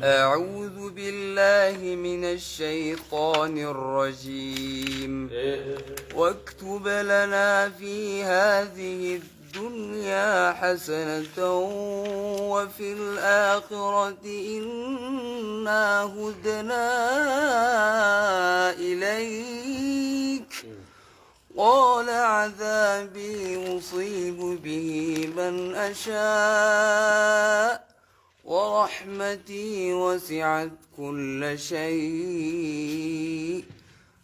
أعوذ بالله من الشيطان الرجيم واكتب لنا في هذه الدنيا حسنة وفي الآخرة إنا هدنا إليك قال عذابي يصيب به من أشاء ورحمتي وسعت كل شيء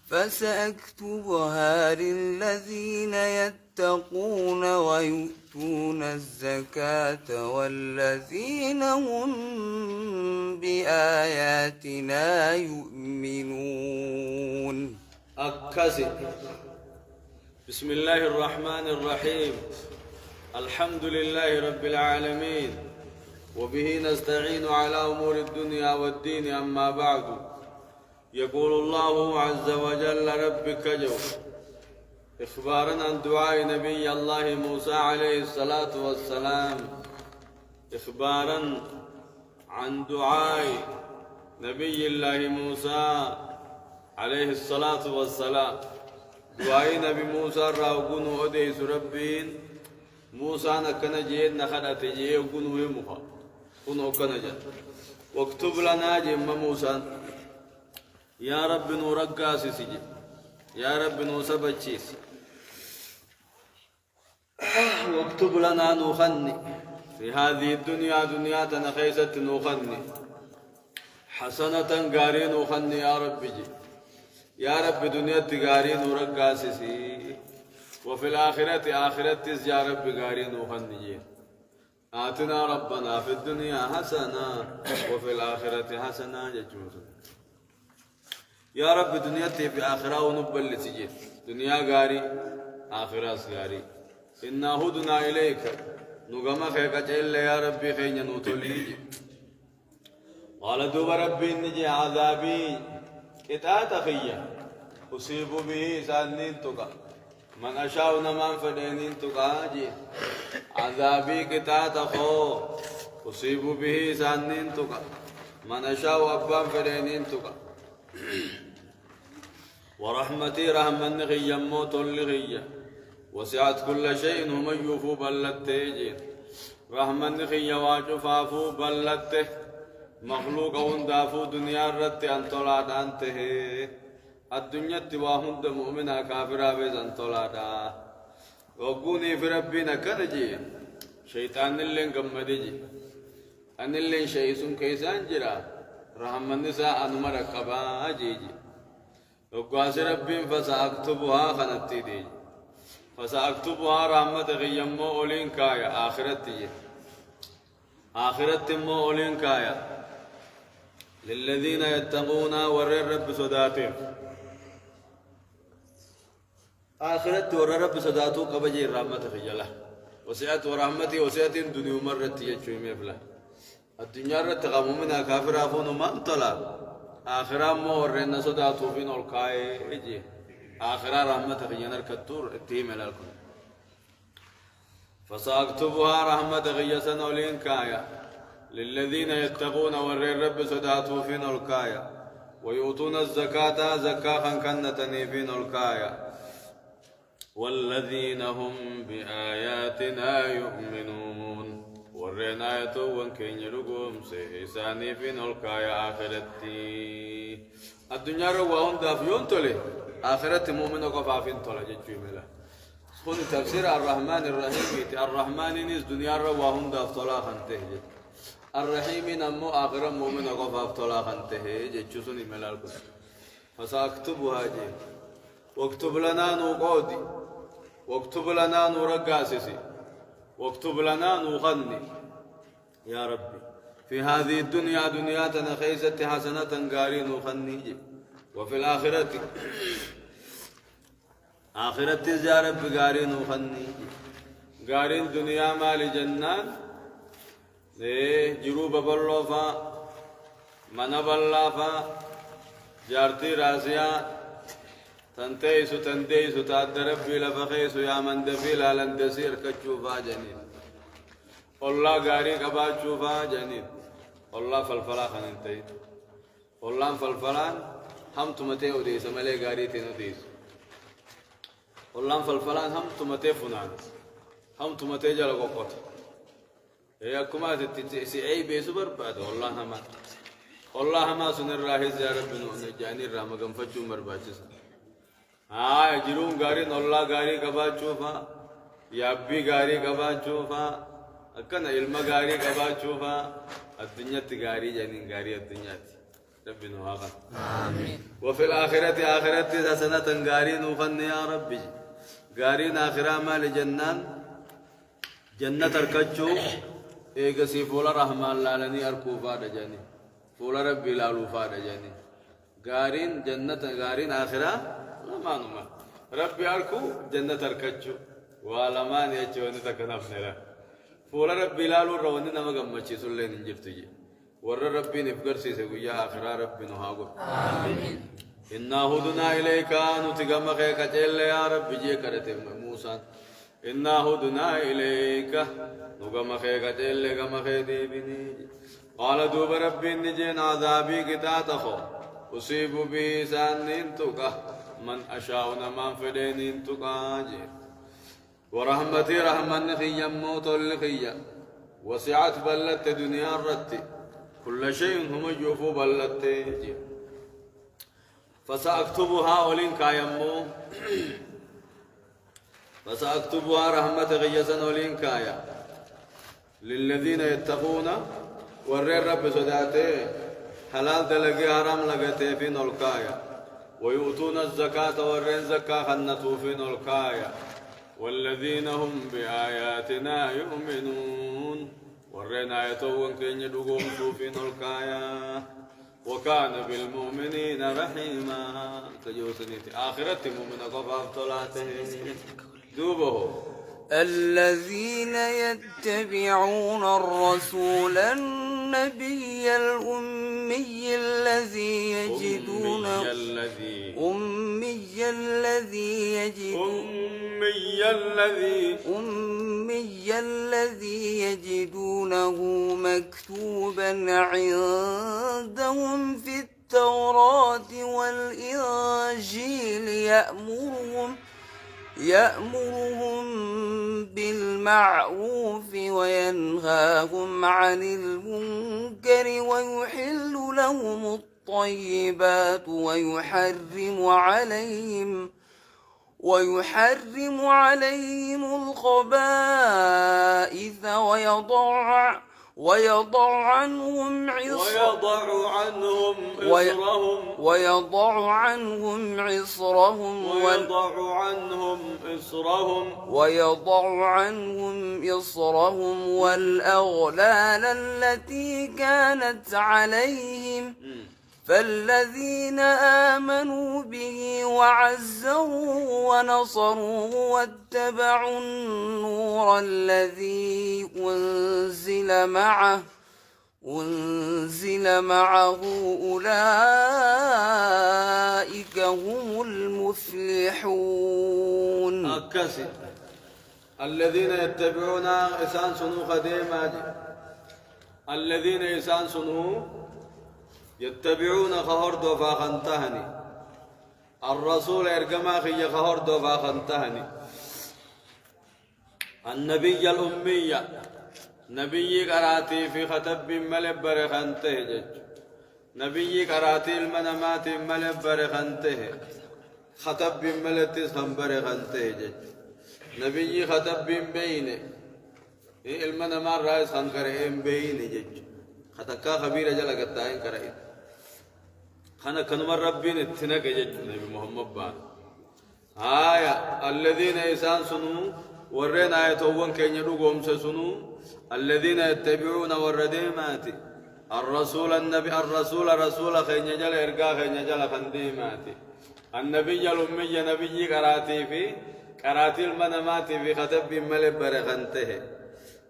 فسأكتبها للذين يتقون ويؤتون الزكاة والذين هم بآياتنا يؤمنون. بسم الله الرحمن الرحيم. الحمد لله رب العالمين وبه نستعين على أمور الدنيا والدين. أما بعد يقول الله عز وجل ربك جو إخبارا عن دعاء نبي الله موسى عليه الصلاة والسلام، إخبارا عن دعاء نبي الله موسى عليه الصلاة والسلام. دعاء نبي موسى راوغون أديس ربين موسى نكنا جيد نخنا تجيه وكنوا يمخا كنوا كنجا واكتب لنا جم موسى يا رب نورك سيسي يا رب نوسبتشيس واكتب لنا نخني في هذه الدنيا دنيا تنخيست نخني حسنة قاري نخني يا رب جي يا رب دنيا تقاري نورك سيسي وفي الآخرة آخرة يا رب قاري نخني آتنا ربنا في الدنيا حسنة وفي الآخرة حسنة ججوز. يا رب دنيا في آخرة ونبل سجد دنيا غاري آخرة سغاري إنا هدنا إليك نغم خيك إلا يا ربي خين نوتولي. قال دوب ربي نجي عذابي كتات خيا أصيب به سانين تقى من أشاء نمان فدينين تقى عذابي كتات خو أصيب به سانين تقى من أشاء أبان فدينين تقى ورحمتي رحمن خيا موت لغيا وسعت كل شيء هم يوفو بلته رحمن خيا واجفافو بلته مخلوق هندافو دنيا رت أنطلاد أنته الدنيا تواهند مؤمنا كافرا بيز أنطلادا وقوني في ربنا كنجي شيطان اللي قمدجي أن اللي شيسون كيسان جرا رحمن نساء أنمر قبا جيجي وقواس ربين فسأكتبها خنتي دي فسأكتبها رحمة غيمو أولين كايا آخرتي آخرت مو أولين كايا للذين يتقون ور رب صداتهم آخرت ور رب صداتو قبجي رحمة خجلة وسعت ورحمتي وسعت الدنيا مرت يجوي مبلا الدنيا رت غمومنا كافر أفون ما انطلع آخرة مو ورنا صداتو فين الكاي يجي آخرة رحمة خجلة كتور اتهم لكم فسأكتبها رحمة غيسا أولين كايا للذين يتقون ور رب صداتو فين الكايا ويؤتون الزكاة زكاة كنتني فين الكايا والذين هم بآياتنا يؤمنون ورنا يتوون كين يلقوم سيساني فين الكايا آخرتي الدنيا رواهم دافيون تولي آخرتي مؤمن وقفافين تولي جيجوي ملا خذ تفسير الرحمن الرحيم. الرحمن نيز دنيا رواهم داف طلاقا تهجد الرحيم نمو آخر مؤمن وقفاف طلاقا تهجد جسوني ملال قد فسأكتبها جي واكتب لنا نقودي واكتب لنا نرقاسسي واكتب لنا نغني يا ربي في هذه الدنيا دنياتنا خيزة حسنة قاري نغني وفي الآخرة آخرت تجارب بقارين وخني قارين دنيا مال جنان جروب بلوفا من بلافا جارتي راسيا تنديسو تادرب بلا فخيسو يا من دفيل على اندسير كتشوفا جنين والله غاري قبا شوفا جنين والله فلفلا خننتين والله فلفلان هم تمتي وديس ملي غاري تنوديس والله فلفلان هم تمتي فنان هم تمتي جل قوت هي كما تسعي بيسبر بعد والله ما سنر راهي يا رب نجاني رام غنفجو مرباچس جرون غاري والله غاري قبا شوفا يابي غاري قبا شوفا أكنا علم غاري قبا شوفا الدنيا تغاري جانين غاري الدنيا ربنا هذا آمين وفي الآخرة آخرة حسنة غاري نوفن يا ربي غاري آخرة مال جنان جنة أركجو إيغسي فولا رحمة الله لني أركوفا دجاني فولا ربي لالوفا دجاني غارين جنة غارين آخرة لما نما ربي أركو جنة أركجو والمان يجوني تكنفنا فولا ربي لالو روني نما غمچي سولين انجرتجي ور ربي نفكر سيسويا آخرة ربي نهاغو آمين إنا هدنا إليك نتغمخ كجل يا ربي جي كرت موسى إنا هدنا إليك نغمخ كجل غمخ ديبني قال دوب ربي نجين عذابي كتاتخو أصيب بي سانين تقى من أشاء نمان فدين تقى ورحمتي رحمن خيا موت الخيا وسعت بلت دنيا الرتي كل شيء هم يوفو بلت فسأكتبها ولين كايمو فسأكتبها رحمة غيسا ولين كايا للذين يتقون ورر رب صداته حلال دلقي حرام لغته في نلقايا ويؤتون الزكاة ورن زكاة خنتو في نلقايا والذين هم بآياتنا يؤمنون ورنا يتوون كن يدقون في نلقايا وكان بالمؤمنين رحيما تجوسنيتي آخرت مؤمن قفاف طلاته دوبه الذين يتبعون الرسول النبي الأمي الذي يجدونه مكتوبا عندهم في التوراة والإنجيل يأمرهم بالمعروف وينهاهم عن المنكر ويحل لهم الطيبات ويحرم عليهم الخبائث ويضع عنهم إصرهم والأغلال التي كانت عليهم فالذين آمنوا به وعزروه ونصروه واتبعوا النور الذي أنزل معه أولئك هم المفلحون. أكسي الذين يتبعون إسان سنو خديمة الذين إسان سنو يتبعون خهر دوفا خنتهني الرسول إرقما خي خهر دوفا خنتهني النبي الأمية نبي قراتي في خطب ملبر خنته نبي قراتي المنامات ملبر خنته خطب ملتس خنبر خنته نبي خطب بينه المنامات رايس خنكرهم بينه خطكا خبير جل قطعين كرائد خنا كنمر ربين اتنك نبي محمد بان الذين إنسان سنو ورين آياتوون كين يدوغم سنو الذين يتبعون والرديمات الرسول النبي الرسول رسول خين يجل إرقا خين يجل خنديمات النبي الأمي نبي قراتي في قراتي المنامات في خطب ملك برخنته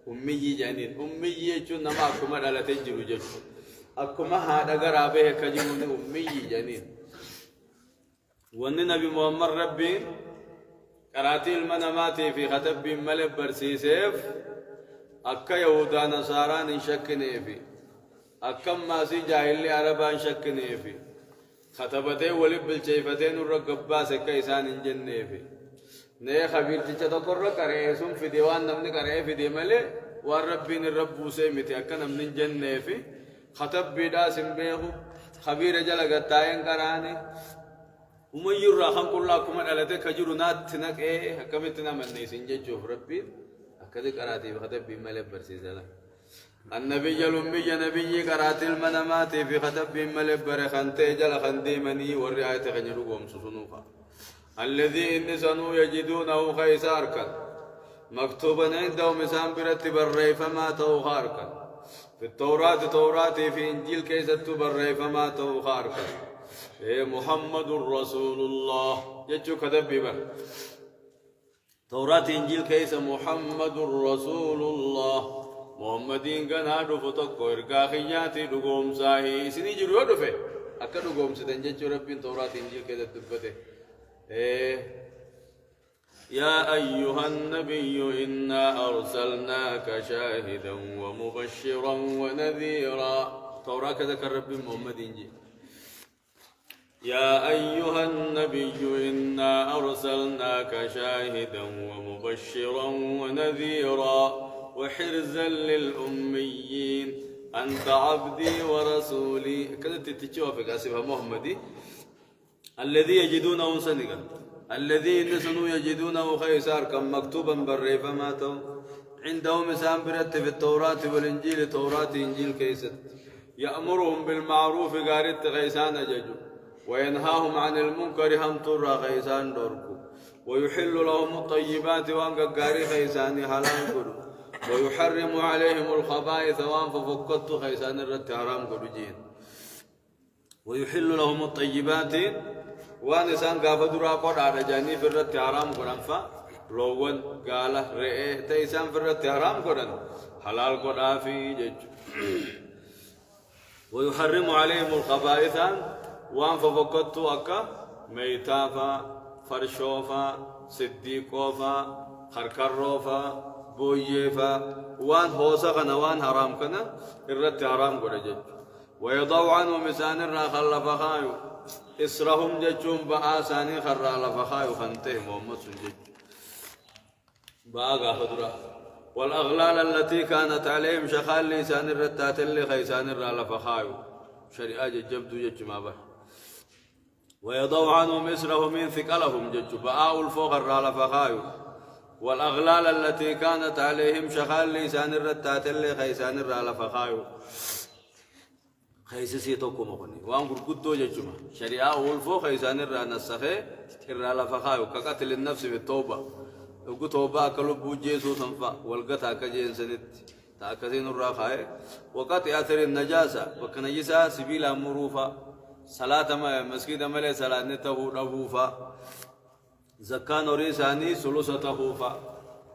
أمي جانين أمي يجون نما أكما على تجرو جج أكما هذا قرابه كجون أمي جانين والنبي محمد ربي قراتي المنامات في خطب ملك برسيسف أكا يهودا نصاران شكني في أكم ما سي جاهل عربان شكني في خطبتين ولب الشيفتين الرقبا سكا إسان جنة في نيه خبير تجتكر كريسون في ديوان نمني كريه في ديمله والربين الرب وسيمتي أكا نمني جنة في خطب بيدا سنبيه خبير جل قطاين كراني ومن يرى خلق الله كمان على ذلك جرونات تنك إيه كمتنا من نيسين جوف ربي أكذا كراتي بخطب بملء برسيزلا النبي الأمي نبي كرات المنامات في خطب بملء برخنتي جل خندي مني والرعاية خنجرهم سسنوفا الذي إن سنو يجدونه خيساركا مكتوبا عندهم مسام برتب الري فما توخاركا في التوراة في إنجيل كيست بري فما توخاركا إيه محمد رسول الله يجو كذب ببر توراة إنجيل كيس محمد رسول الله محمدين كان هادو فتوكو إرقا خياتي دقوم ساهي سني جروا دفه أكا دقوم ستنجي ربين توراة إنجيل كيس تبته إيه يا أيها النبي إنا أرسلناك شاهدا ومبشرا ونذيرا توراة كذا رب محمد إنجيل يا أيها النبي إنا أرسلناك شاهدا ومبشرا ونذيرا وحرزا للأميين أنت عبدي ورسولي كذا تتشوف في قاسمها محمدي الذي يجدونه سنقا الذي نسنو يجدونه خيسار كم مكتوبا بالريف ماتوا عندهم سامبرت في التوراة والإنجيل توراة إنجيل كيست يأمرهم بالمعروف قارت غيسان ججو وينهاهم عن المنكر هم ترى خيسان دوركو ويحل لهم الطيبات وان قاري خيسان حلال كدو ويحرم عليهم الخبائث وان ففكت خيسان الرت حرام كدو جين ويحل لهم الطيبات وان سان قافدرا قد على جاني في الرت حرام كدن فا لوون قال رئه تيسان في الرت حرام كدن حلال كد في جج ويحرم عليهم الخبائث وان ففقدتو أكا ميتافا فرشوفا صديقوفا خركروفا بويفا وان هوسخنا وان حرام كنا الرت حرام قرجج ويضع عنه مسان الرا خلف خايو إسرهم ججون بآساني خرا لفخايو خنته محمد سنجج باقا خدرا والأغلال التي كانت عليهم شخال لسان الرتات اللي خيسان الرا لفخايو شريعة جبدو جج ما به ويضع عنهم إسرهم من ثقلهم جج بآء الفوق الرال فخايو والأغلال التي كانت عليهم شخال لسان الرتات اللي خيسان الرال فخايو خيسسي توكو مخني وان قرقدو ججما شريعة الفوق خيسان الرال نسخي الرال فخايو كقتل النفس بالتوبة وقو توبة كلبو جيسو تنفع والقطع كجين سنت تأكسين الراخاي وقت أثر النجاسة وكنجسة سبيلا مروفا صلاة ما مسجد ملء صلاة نته رفوفا زكاة نوريساني سلوسة خوفا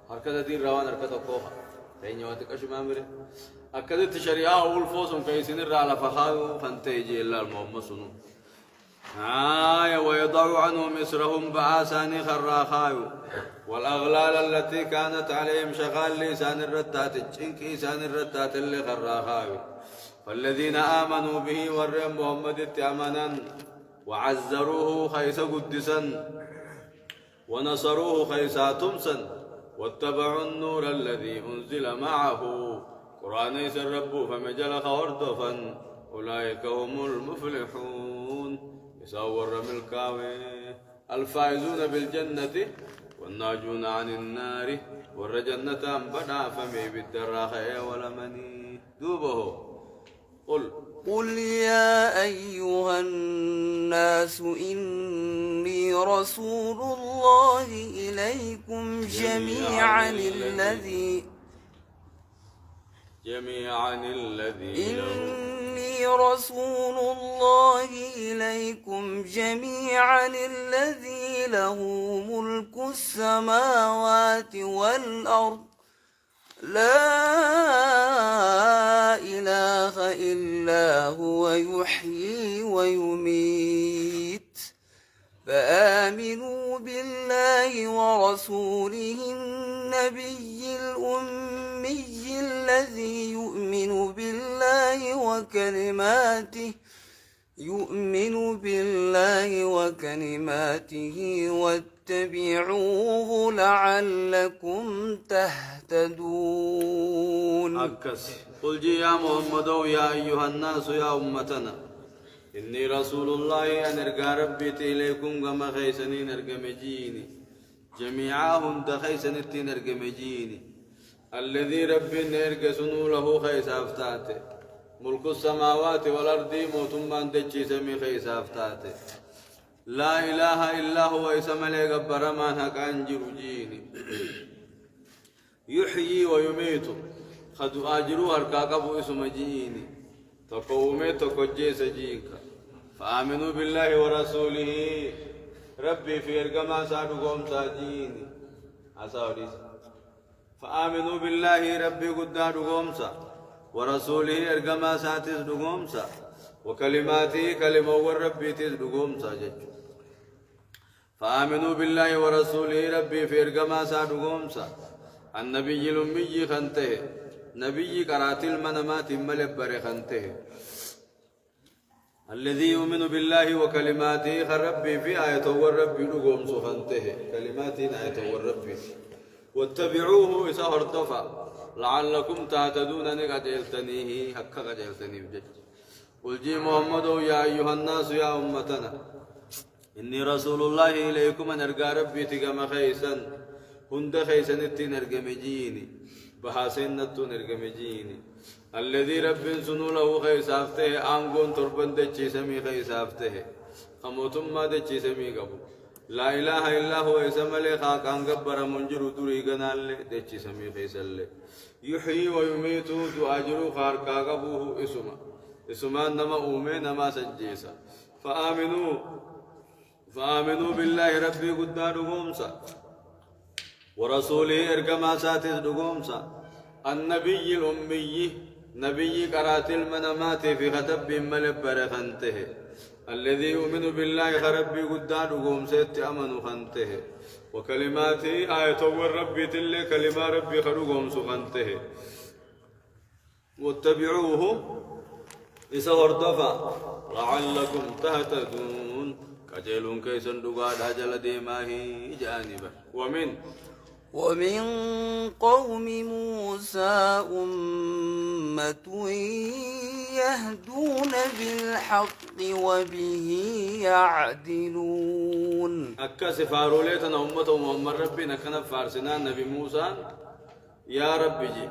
حركة دين روان حركة خوفا تين يواتك أشما مري أكدت شريعة والفوسم كيسين الرعال فخاو فانتيجي إلا المهم سنو ويضع عنهم إسرهم بعاساني خراخاو والأغلال التي كانت عليهم شغال لسان الرتات الجنك إسان الرتات اللي خراخاو فالذين آمنوا به ورم محمد التأمنا وعزروه خيس قدسا ونصروه خيسا تمسا واتبعوا النور الذي أنزل معه قرآن يسرب فمجل خوردفا أولئك هم المفلحون يسور ملكاوي الفائزون بالجنة والناجون عن النار والرجنة أنبدا فمي بالدراخة ولمني دوبه قل يا أيها الناس إني رسول الله إليكم جميعا الذي إني رسول الله إليكم جميعا الذي له ملك السماوات والأرض لا إله إلا هو يحيي ويميت فآمنوا بالله ورسوله النبي الأمي الذي يؤمن بالله وكلماته واتبعوه لعلكم تهتدون. قل جي يا محمد يا أيها الناس يا أمتنا إني رسول الله أن أرقى ربي إليكم كما خيسنين أرقى مجيني جميعهم دخيسن التين أرقى مجيني الذي ربي نرقى سنو له خيس أفتاته ملك السماوات والأرض موتمان دجي سمي خيس أفتاته لا إله إلا هو اسم لك برمان حق أنجر جيني يحيي ويميت خدو أجروا هركاكبو اسم جيني تقومي تقجي سجيكا فآمنوا بالله ورسوله ربي في إرقما سادقهم ساجيني أساوريس فآمنوا بالله ربي قدادقهم سا ورسوله إرقما ساتس دقهم سا وكلماته كلمة وربي تسدقهم سا جج فآمنوا بالله ورسوله ربي في إرقما سادقهم سا النبي الأمي خنته نبي قراتل منامات ملبر خنته الذي يؤمن بالله وكلماته خربي في آية والرب نقوم سخنته كلمات آية والرب واتبعوه إسهر دفع لعلكم تهتدون نقجلتنيه حق قجلتني بجج قل جي محمد يا أيها الناس يا أمتنا إني رسول الله إليكم أن أرقى ربي تقام خيسا هند خيسا نتين أرقى مجيني بحاسين نتون أرقى مجيني الذي رب سنو له خيسافته آنقون تربن دچي سمي خيسافته خموتم ما دچي سمي قبو لا إله إلا هو اسم لي خاق آنقبر منجر دوري قنال دچي سمي خيسال يحيي ويميت تؤجر خارقا قبوه اسما نما أومي نما سجيسا فآمنوا بالله ربي قدار قومسا ورسوله إرقما ساتس دقومسا النبي الأمي نبي قرات المنامات في خطب ملبر خنته الذي يؤمن بالله خربي قدان قوم ست أمن خنته وكلماته آية والرب تل كلمة ربي خرقهم سخنته واتبعوه إسهر دفع لعلكم تهتدون كجلون كيسن دقاد أجل ديماه جانبا ومن قوم موسى أمة يهدون بالحق وبه يعدلون. أكاس فاروليتنا أمة محمد ربنا كان فارسنا نبي موسى يا رب جي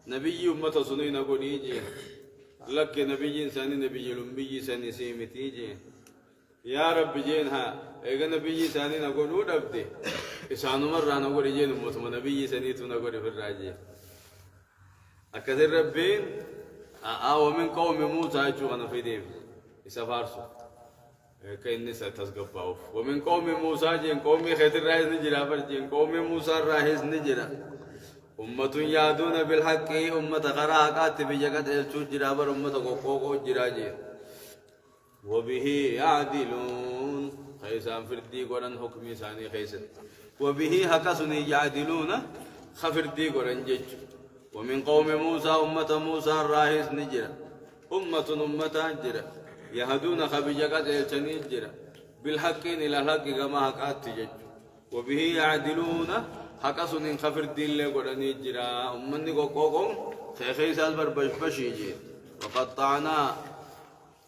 نبي أمة سنين قولي جي لك نبي ساني نبي لنبي ساني سيمتي جي يا رب جينها إذا نبي ساني نقول ودبتي إسانو مرة نقول جين موسم نبي ساني تنقول في الراجي أكثر ربين ومن قوم موسى يجوا في ديف إسافارسو كأني ستسقفوا ومن قوم موسى جين قوم خير رايز نجرا برجين قوم موسى رايز نجرا أمة يادون بالحق أمة قراءات بجكت السجرا بر أمة قوقو جراجين وبه يعدلون خيسان فردي قرن حكمي ثاني خيسن وبه هكسني يعدلون خفردي قرن جج ومن قوم موسى أمة موسى راهز نجرا أمة جرا يهدون خبجقات التني جرا بالحق إلى الحق كما حقات جج وبه يعدلون هكسني خفردي اللي قرن جرا أمني قوقوم خيسان بربشبشي جي وقطعناه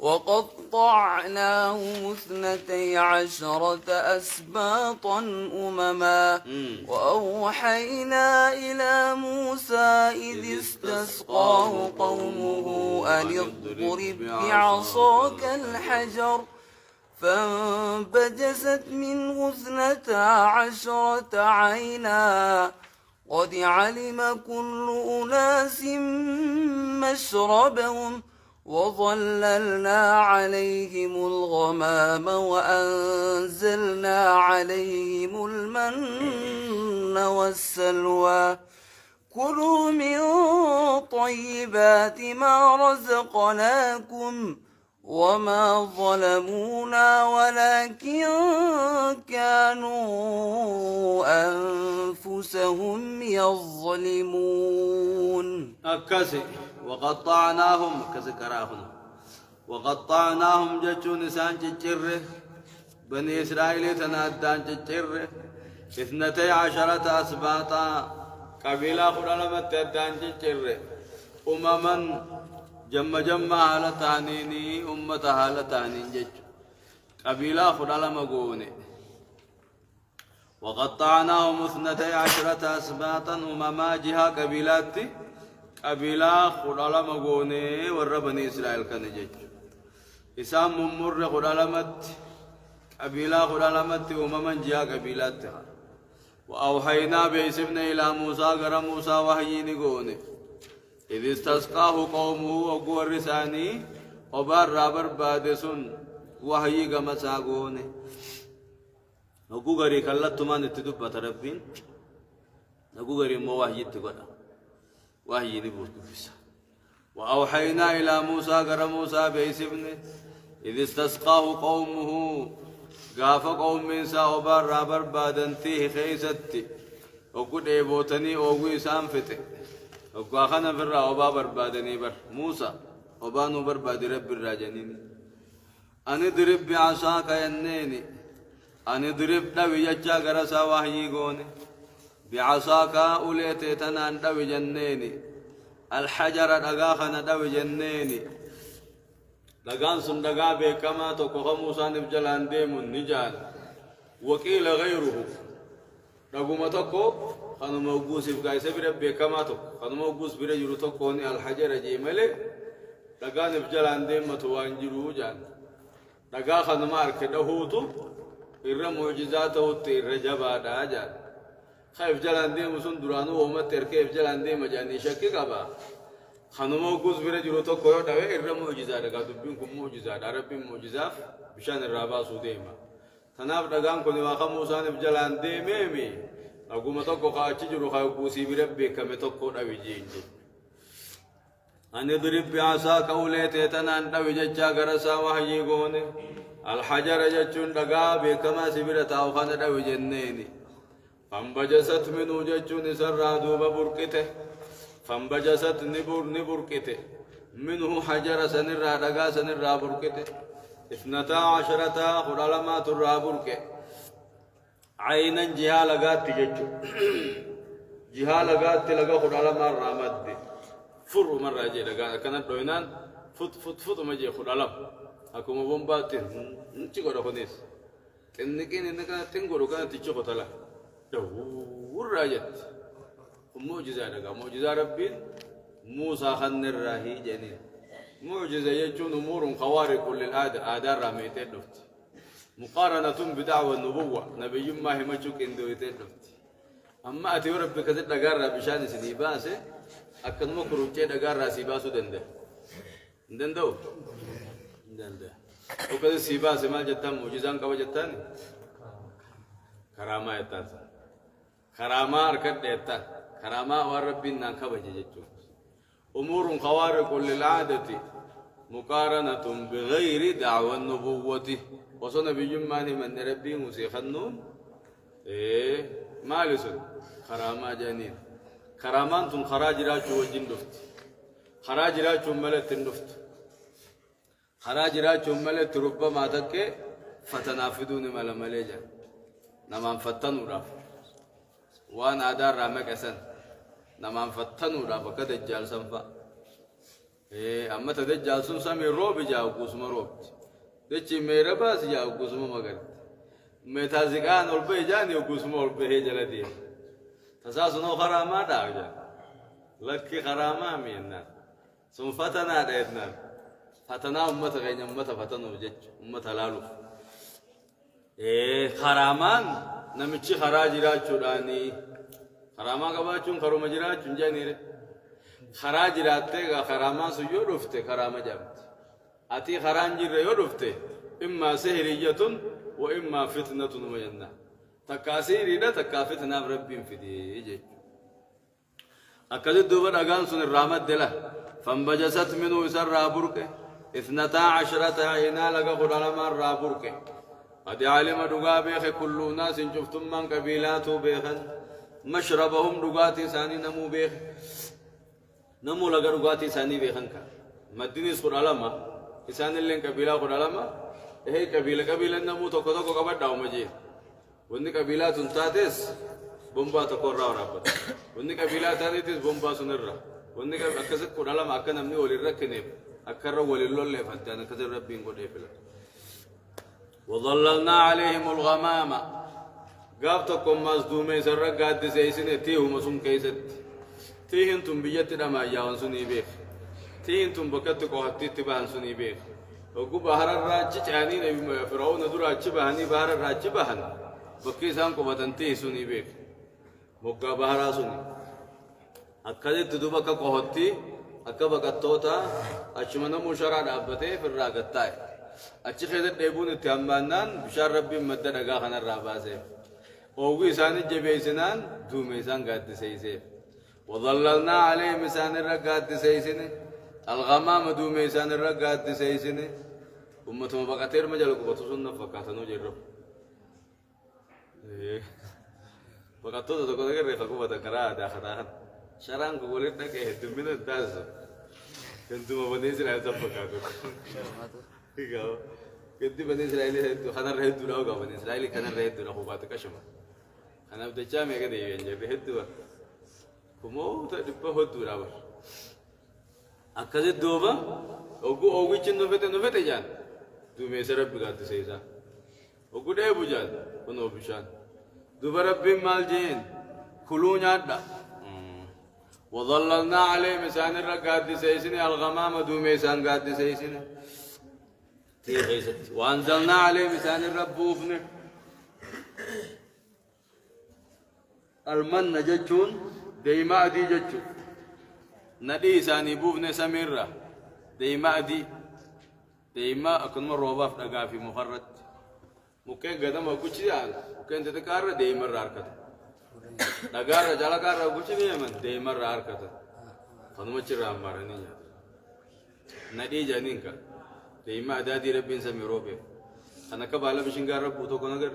12 أسباطا أمما وأوحينا إلى موسى إذ استسقاه قومه أن اضرب بعصاك الحجر فانبجست منه 12 عينا قد علم كل أناس مشربهم وظللنا عليهم الغمام وأنزلنا عليهم المن والسلوى كلوا من طيبات ما رزقناكم وما ظلمونا ولكن كانوا أنفسهم يظلمون. أكسي وقطعناهم كسي كراهنا وقطعناهم جتشون نسان جتشره بني إسرائيل تنادان جتشره 12 أسباطا قبيلة خلالمت تدان جتشره أمما جمع حالتانيني أمة حالتانين جتش قبيلة خلالمقوني وقطعناهم 12 أسباطا أمما جهة قبيلاتي قبيلة خلالمقوني وربني إسرائيل كان جتش إسام ممر خلالمت قبيلة خلالمت أمما جهة قبيلاتها وأوحينا بإسمنا إلى موسى قرى موسى وحيين قوني إذ استسقاه قومه وقوى الرساني وبار رابر بادسون وحي قمسا قوني وقو غري كاللت ما نتدب ربين وقو غري مو وحي تقرأ وحي نبوس بفسا وأوحينا إلى موسى قرى موسى بإسمنا إذ استسقاه قومه غاف قوم من ساوبار رابر بادنتيه خيستي وقود ايبوتني اوغوي سانفتي وقاخنا فرا وبا بربادني بر موسى وبانو برباد رب الراجنين أنا ضرب بعصاك ينيني أنا ضرب دوي يجا غرسا وحيي غوني بعصاك أوليتي تنان دوي جنيني الحجر دغاخنا دوي جنيني لغان سندغا بكما تو كو موسى نبجلان ديم نجان وقيل غيره دغوما تكو خنو موغوس بغاي سبر بكما تو خنو موغوس بير يرو تكو ني الحجر جيمله لغان نبجلان ديم تو وانجرو جان دغا خنو مارك دهوتو إر معجزاته تير جبا داجا خايف جلان ديم سندرانو وما تركيف جلان ديم جاني شكي كبا خنمو غوز بير جرو تو كويو داوي إر معجزة دغا دبين كو معجزة ربي معجزة بشان الرابا سوديما تناب دغان كوني واخا موسى نبجلان ديمي اغوما تو كو خاچ جرو خاو بوسي بربي كم تو كو داوي جينجي ان ضرب بعصاك اوليتي تنان داوي ججا غرسا وحي غوني الحجر جچون دغا بكما سبرتا وخنا داوي جنيني فانبجست منو جچون سرا دوب بركته فانبجست نبركته منه حجر سنرا دغا سنرا بركته 12 خلالمات الرابركه عينا جها لغات تجچو جها لغات لغا خلالما رامد فر مره جي لغا كان دوينان فت مجي خلالم اكو بومباتين نتي غدو خنيس تنكين انك تنغرو كان تيچو خطلا دو وراجت معجزة لغا معجزة ربي موسى خن الراهي جنين معجزة يجون أمور خوارق للعادة آدار راميتين دفت مقارنة بدعوى النبوة نبي ما هي مجوك اندويتين دفت أما أتي ربي كذب لغارة بشان سنيباسي أكن مكروجة لغارة سيباسو دندو وكذا سيباسي ما جتان معجزان كوا جتان كرامة يتان كرامة أركد يتان كرامة وربنا كبج جتو أمور خوارق للعادة مقارنة بغير دعوى النبوة وصلنا بجمعني من ربي موسى خنون مالسون كرامة جانين كرامان تم خراج راجو وجن دفت خراج راجو ملت النفت خراج راجو ملت ربما تك فتنافدون مل ملجا نمان فتنوا راف وانا دار رامك أسن نمان فتنوا راف كده الجال سنفا أما تدجال سن سامي روب جاو قسم روب دچي میرا باس جاو قسم مگر متازقان والبي جاني وقسم والبي جلدي تساسنو خراما داوجا لك خراما مينا ثم فتنا ديتنا فتنا أمة غين أمة فتنوا جج أمة لالو خرامان نمشي خراج راجو داني خراما كباچون خرو مجراچون جانيره خراج راتة خراما سيو رفته خراما جامت أتي خرانجي ريو رفته إما سهرية وإما فتنة وجنة تكاسيري لا تكافتنا برب في دي أكاد الدبر أجان سن الرامد دلا فانبجست منه يسر رابرك 12 عينا لقى قد علم الرابورك قد علم دقا بيخ كل ناس شفتم من قبيلاته بيخن مشربهم دقاتي ثاني نمو بيخ نمو لقى دقاتي ثاني بيخن كا مديني قد علم إسان اللي قبيلة قد علم هي قبيلة نمو توكو توكو قبر داو مجي وني قبيلة تنتاتس بومبا تقرر ورابط وني قبيلة تاني تيس بومبا سنرة وني أكسر قد علم أكن أمني ولي ركنيب أكرر ولله اللي فدانا كذا ربين قد يفلا وظللنا عليهم الغمامة قابتكم مصدومي سرق قاد سيسن تيهم سن كيست تيهن تم بيت دما ياون سني بيخ تيهن تم بكتك وحتي تبان سني بيخ وقو بحر الراج چاني نبي فرعون درا چبهني بحر الراج بهن بكي سان کو بدنتي سني بيخ مقا بحر سني أكدت تدوبك قهتي أكبا كتوتا أشمنا مشارع دابته في الراقتاي أشي خيدت ديبون التيامبانان بشار ربي مدد أغا خنا الراباسي أوغي ساني جبيسنان دومي سان قاد سيسي وظللنا عليه مسان الرقاد سيسيني الغمام دومي سان الرقاد سيسيني أمتهم بقاتير مجالك بطسونا فقاتنو جرب بقاتو تقول لك رفقو بتكرا داخل شران قولت لك إيه تمين الداز كنتم بني إسرائيل تفكروا كيف كنتم بني إسرائيل خنا رهيد دولا وقا بني إسرائيل خنا رهيد دولا هو بات كشما خنا بتجا ميكا دي ينجي رهيد دولا كمو تدبه هود دولا بر أكذب دوبا أوغو چن نفته جان تو ميسرب بقات سيسا أوغو ده بوجان كنو بشان دوبا ربي مال جين كلون يادا وظللنا عليه مسان الرقاد سيسني الغمام دو ميسان قاد سيسني تي غيست وانزلنا عليه مسان الربوفن المن ججون ديما دي ججون ندي ساني بوفن سميرة ديما دي ديما أكون مروباف دقا في مخرط ممكن قدام أقول شيئا ممكن تتكرر ديما راركت Negara jalan kara guci ni man, deh marar kata, kalau macam ramar ni ya, nadi janin ka, deh ma ada di rebin sami robe, anak kabala bisinggar rabu tu kau nagar,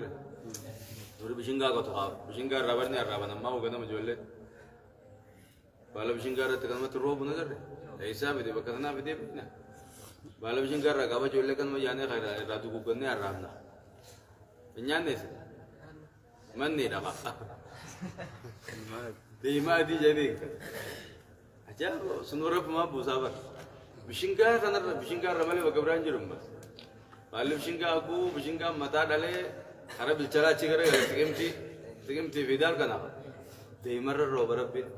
dulu bisinggar kau tu kau, bisinggar rabar ni rabar nama hoga nama jualan, bala bisinggar tu kan matu robu nagar, ऐसा भी दे बकरना भी दे ना, bala bisinggar raga baju jualan kan macam ni kaya ratu kukan ni aram na, penyan ni, mana ni dah ديما دي جديك أجا سنورة ما بوسابر بشينكا كنا بشينكا رمالي وكبران جرم بس بالو بشينكا أكو بشينكا متا داله خراب الجلا تيجره تكيم تي فيدار كنا ديما روبر بين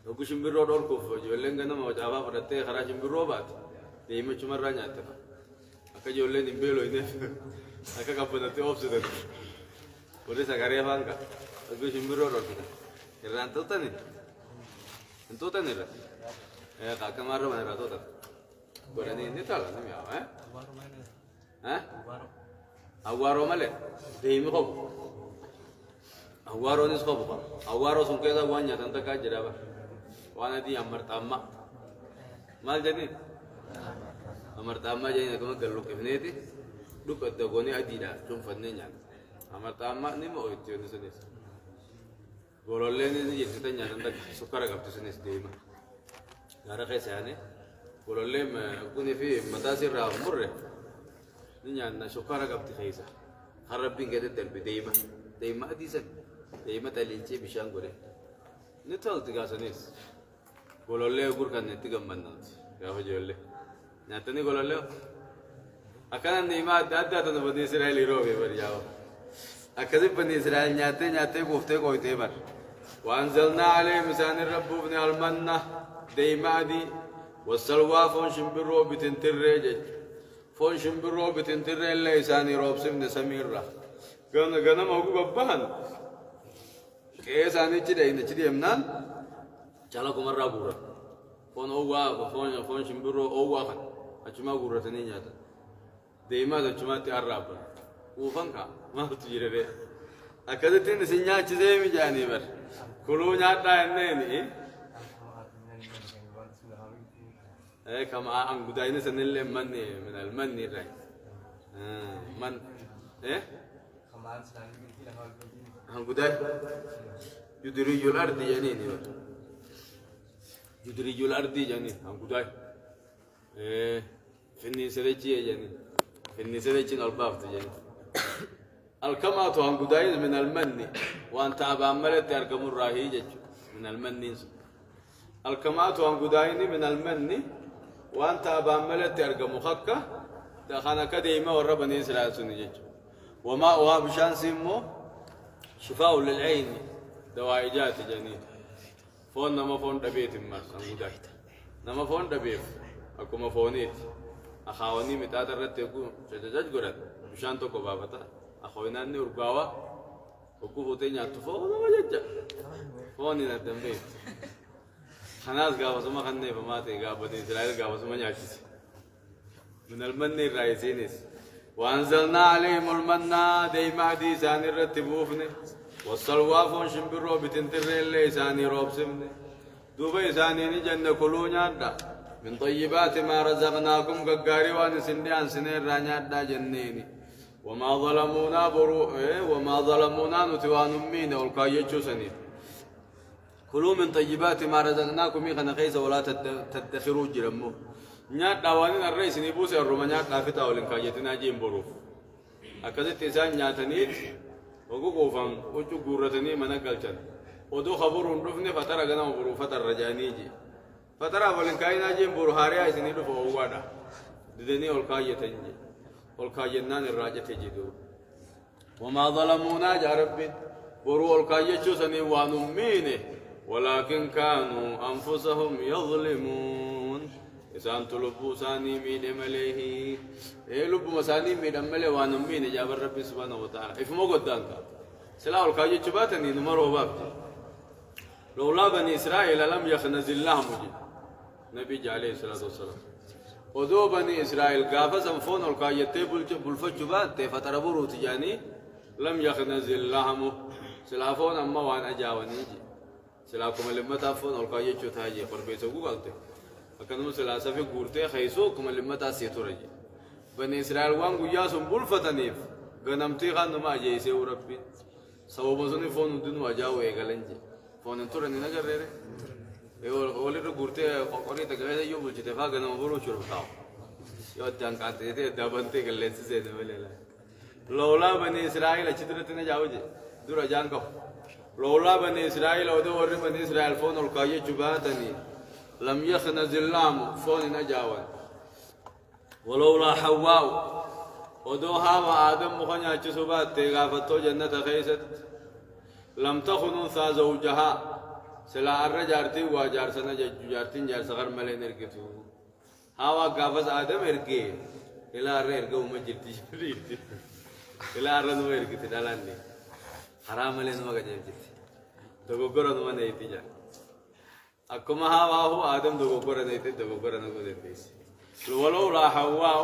أكو شمبير روب أور كوف جولين كنا ما جابا فرته خراب شمبير روبات ديما cuma ranya تنا أكا جولين إمبيلو إنه أكا كابونا تي أوبسيد boleh sagaria bangka aku simbiro roh kita iran tuh nih lah kakak maru mana ratu tuh boleh ini tahu nih ya awaro male demi kau awaro nih kau bukan awaro sungketa wanya tentang kajar apa wana di amar tamma mal jadi amar tamma jadi nak magal lukif neti lukat dagoni adida cuma nih amar tamma ni mau itu ni senis bololnya ni jadi tanya tentang sukar agak tu senis deh mah gara kayak ni bololnya aku ni fi matasir rah murre ni nyana sukar agak tu kaisa harap pinggir itu terbi deh mah di sen deh mah telinci bisa anggur ni tahu tiga senis bololnya ukur kan ni tiga mana ya hujolnya nyata ni bololnya akan ni mah ada tu nabi Israel irobe berjauh أكذب بني إسرائيل نياتي قفته قوي تبر وأنزلنا عليه مسان الرب بن المنة ديما دي والسلوى فون شمبرو بتنترج فون شمبرو بتنترج اللي إساني روب سمن سميرة كنا ما هو ببان كيساني كده يمنان جالا كمر رابورا فون أووا فون شمبرو أووا خن أجمع غورة تنينياتا ديما ده أجمع تيارابا وفنكا ما تجيره ده أكيد تين سنيا چیزیں بھی جانی بر کلو جاتا ہے نہیں إيه كما عن قداينا سنلي من المن الرأي من إيه عن قداي يدرج الأرض جنين يدرج الأرض جنين عن قداي إيه في النسرتي جنين في النسرتي الباب جنين الكمات عن قداي من المن وأنت أبى عملت أركم الراهي من المن الكمات عن قداي من المن وأنت أبى عملت أركم خكة دخانا كديمة وربني إسرائيل سنجج وما وابشان سمو شفاء للعين دوائجات جنين فون نما فون دبيت ماس أموداي نما فون دبيت أكو ما فونيت أخواني متأثرت تكو شجاج قرد بشان تو كبابتا أخوينا ني أربعة وكو فوتين يعطفوا وما جج فوني ندمبيت خناس قابس ما خنّي فما تيجا بدي إسرائيل قابس ما يعكس من المن الرئيسينس وأنزلنا عليهم المنّا ديما دي ساني رتبوفني والسلوى فون شمبرو بتنتر اللي ساني روبسمني دوبي ساني نجن كلونيا دا من طيبات ما رزقناكم كقاري وان سنديان سنين رانيا دا جنيني وما ظلمونا وما ظلمونا نتوان مين والكايتشو سنين كلوا من طيبات ما رزقناكم ميخنا خيسة ولا تدخروا جرمو نيات داوانين الرئيس نيبوس الرومانيات لافتا ولنكايتنا جيم بروف أكذا تسان نياتنيت وقوقو فان وجو قورتني منقلتن ودو خبرون رفني فترة غنا وبرو فترة رجانيجي فترة ولنكاينا جيم برو هاريا سنيدو فووادا ددني والكايتنجي والكاينان الراجة تجدو وما ظلمونا يا ربي برو والكايتشو سني وانمينه ولكن كانوا أنفسهم يظلمون إسان تلبو ساني ميد مليه لب مساني ميد مليه وانمين جاب الرب سبحانه وتعالى إفمو قدانك سلاو الكاجي تباتني نمرو بابتي لولا بني إسرائيل لم يخنز الله مجي نبي عليه الصلاة والسلام ودو بني إسرائيل قافز انفون الكاجي تبول بالفجبات فتربورو تجاني لم يخنز الله سلافون أما وان أجاوني سلاكم لما تافون الكاجي تشوتاجي قربيتو قلتي أكنو سلاسة في غورتة خيسوكم لما تاسيتو رجي بني إسرائيل وان قياسهم بولفتنيف غنمتي خان ما جيسي وربي سو بزوني فون دنو أجاو إيغالنجي فون انتورني نجر ريري ولي غورتة قوري تكايدا يو بولجي تفا غنم بولو شربتاو يو جان كاتي دابنتي كلنسي سيد مليلا لولا بني إسرائيل أشترتنا جاوجي دورا جانكو لولا بني إسرائيل ودو وري بني إسرائيل فون الكاية جباتني لم يخنز اللام فون نجاوان ولولا حواء ودوها وآدم مخنيا جسوبات تغافتو جنة خيست لم تخن أنثى زوجها سلا الرجارتي وجارسنا جارتين جار صغر ملين اركتو هوا قافز آدم اركي إلى الرئيركو مجرتي شريتي إلى الرنو اركتي دالاني حرام ملين مجرتي دغوغرن من ايتيجا أكما هو آدم دغوغرن ايتي دغوغرن غوديتيس ولو لا حواء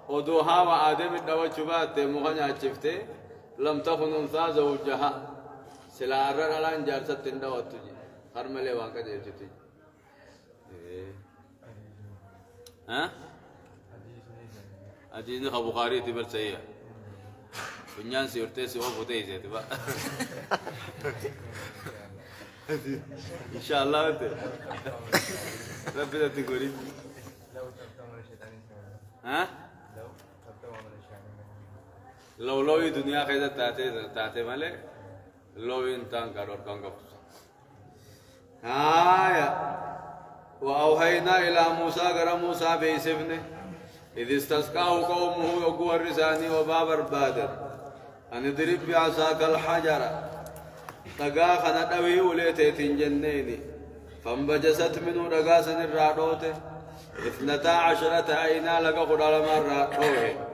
ودوها وآدم الدوا شبات مغنى شفته لم تكن أنثى زوجها سلا الرجال جالسة تندوا تجي خرمله واقع جالسة ها حديث البخاري تبر سيء بنيان سيرته سوا بوتي زي تبا إن شاء الله أنت ربنا تقولي ها لو الدنيا كذا تاتي ماله لو إنسان كارور كانغف هايا وأوحينا إلى موسى غرا موسى بيسفنه إذ استسقاه قومه يقوى الرساني وباب البادر أن اضرب بعصاك الحجر تقا خندوي وليتين جنيني فانبجست منه رقاسا الرادوته 12 عينا لك قد علم الرادوه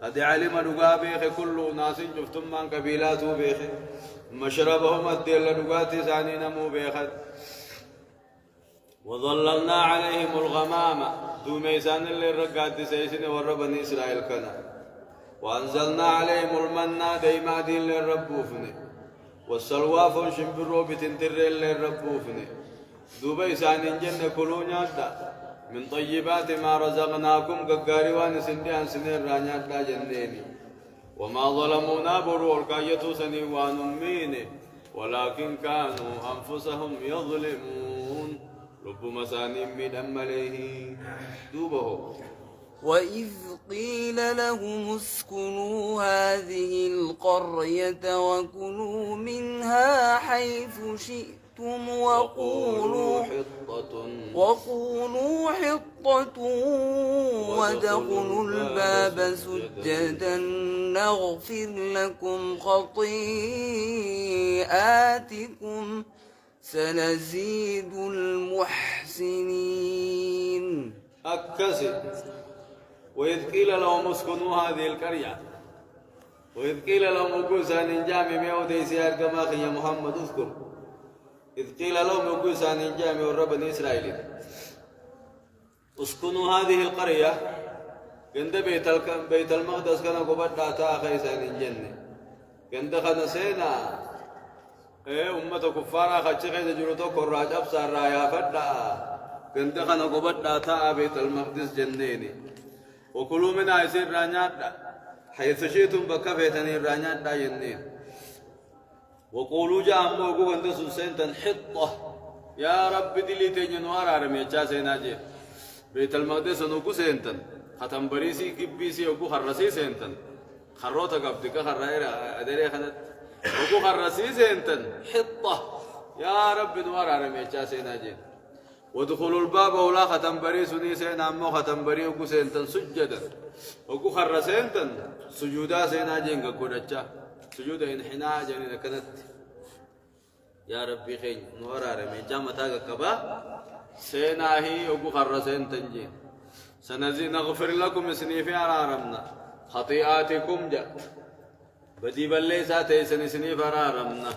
قد علم نقابيخ كل ناس جفتم من قبيلاته بيخ مشربهم الدل نقاتي ثاني نمو بيخد وظللنا عليهم الغمام دوميسان اللي رقات سيسن وربني إسرائيل كنا وأنزلنا عليهم المنّا ديما دين للربوفني والسلوى فنشن برو بتنتر للربوفني دوبيسان جنة كلونيا دا من طيبات ما رزقناكم ققاري وان سنديان سنين رانيات لا جنيني وما ظلمونا برو الكايتو سني وانميني ولكن كانوا أنفسهم يظلمون رب مساني من أمله دوبه. وإذ قيل لهم اسكنوا هذه القرية وكلوا منها حيث شئتم وقولوا حطة وادخلوا الباب سجدا نغفر لكم خطيئاتكم سنزيد المحسنين. أكسر. وإذ قيل لهم اسكنوا هذه القرية وإذ قيل لهم اجوسا نجامي ميودي سيار كما يا محمد اذكر إذ قيل لهم اجوسا نجامي والرب إسرائيل اسكنوا هذه القرية عند بيت المقدس كان قبض داتا خيسا الجنة عند خنسينا أمة كفارة خدش خيس جرتو كراج أبصار رايا فدا عند خنا قبض داتا بيت المقدس جنيني وكلوا منها يصير رانيات حيث شئتم بكفتني رانيات ينين وقولوا جاء موقو عند سنتن حطة يا رب دلي تيجي نوار عرمي جاسينا جي بيت المقدس نوكو سنتن ختم بريسي كبيسي وكو خرسي سنتن خروتا قبتك خرائر أدري خنت وكو خرسي سنتن حطة يا رب نوار عرمي جاسينا جي ودخلوا الباب ولا ختم بري سني سين عمو ختم بري وكو سنتن سجدا وكو خرسنتن سجودا سينا جينغا كودچا سجود انحناء جنين كنت يا ربي خين نور ارمي جامتا كبا سينا هي وكو خرسنتن جين سنزي نغفر لكم سنيفي عرارمنا خطيئاتكم جا بدي بلي ساتي سنيف عرارمنا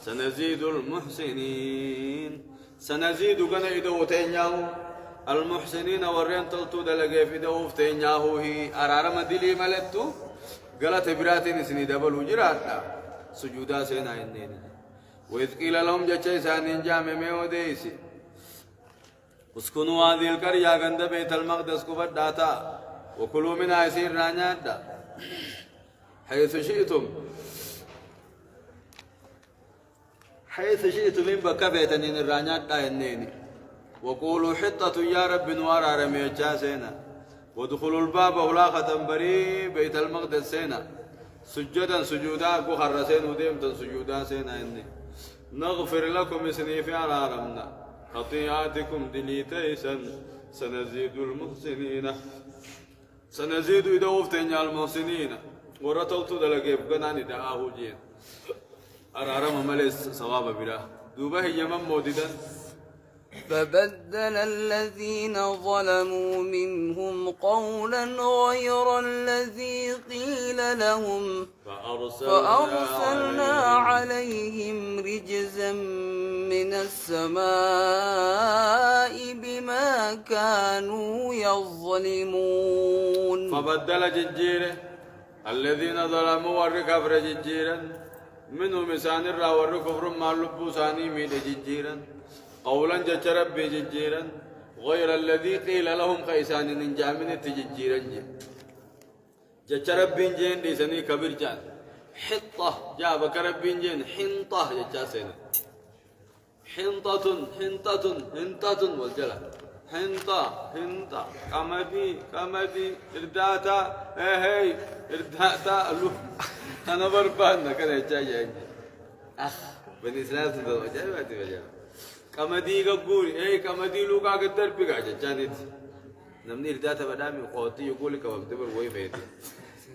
سنزيد المحسنين سنزيد غنا إدو تينياو المحسنين ورين تلتو دلقي في دو فتينياو هي أرارم دلي ملتو غلط براتين سني دبل وجراتا سجودا سينا إنين وإذ قيل لهم جتشي سانين جامع ميو ديسي اسكنوا هذه القرية غند بيت المقدس كفر داتا وكلوا منها يسير رانيات حيث شئتم حيث شئت من بكبت أن الرانيات ينيني وقولوا حطة يا رب نوار رمي جاسينا ودخلوا الباب ولا ختم بري بيت المقدس سينا سجدا سجودا كخرسين وديمتا سجودا سينا إني نغفر لكم سنيفي على رمنا خطيئاتكم دليتيسا سنزيد المحسنين سنزيد إذا وفتين المحسنين ورطلت دلقيب قناني دعاه جين أرارم ملس صواب بلا دوبه يمم موددا فبدل الذين ظلموا منهم قولا غير الذي قيل لهم فأرسلنا عليهم رجزا من السماء بما كانوا يظلمون. فبدل ججيره الذين ظلموا والركفر ججيرا منهم إسان الرا والركفر ما لبوا ساني ميد ججيرا قولا جج ربي ججيرا غير الذي قيل لهم خيسان ننجامن تججيرا جج ربي جين دي سني كبير جان حطة جابك ربي جين حنطة ججاسين حنطة حنطة حنطة والجلال حنطة حنطة كمدي إرداتا هي إرداتا ألوف أنا بربان كذا جاي أخ بني إسرائيل تدور جاي باتي بجا كمدي كقولي إيه كمدي لوكا قدر بيجا جانيت نمني إرداتا بدامي قوتي يقولي كواب تبر وين فيدي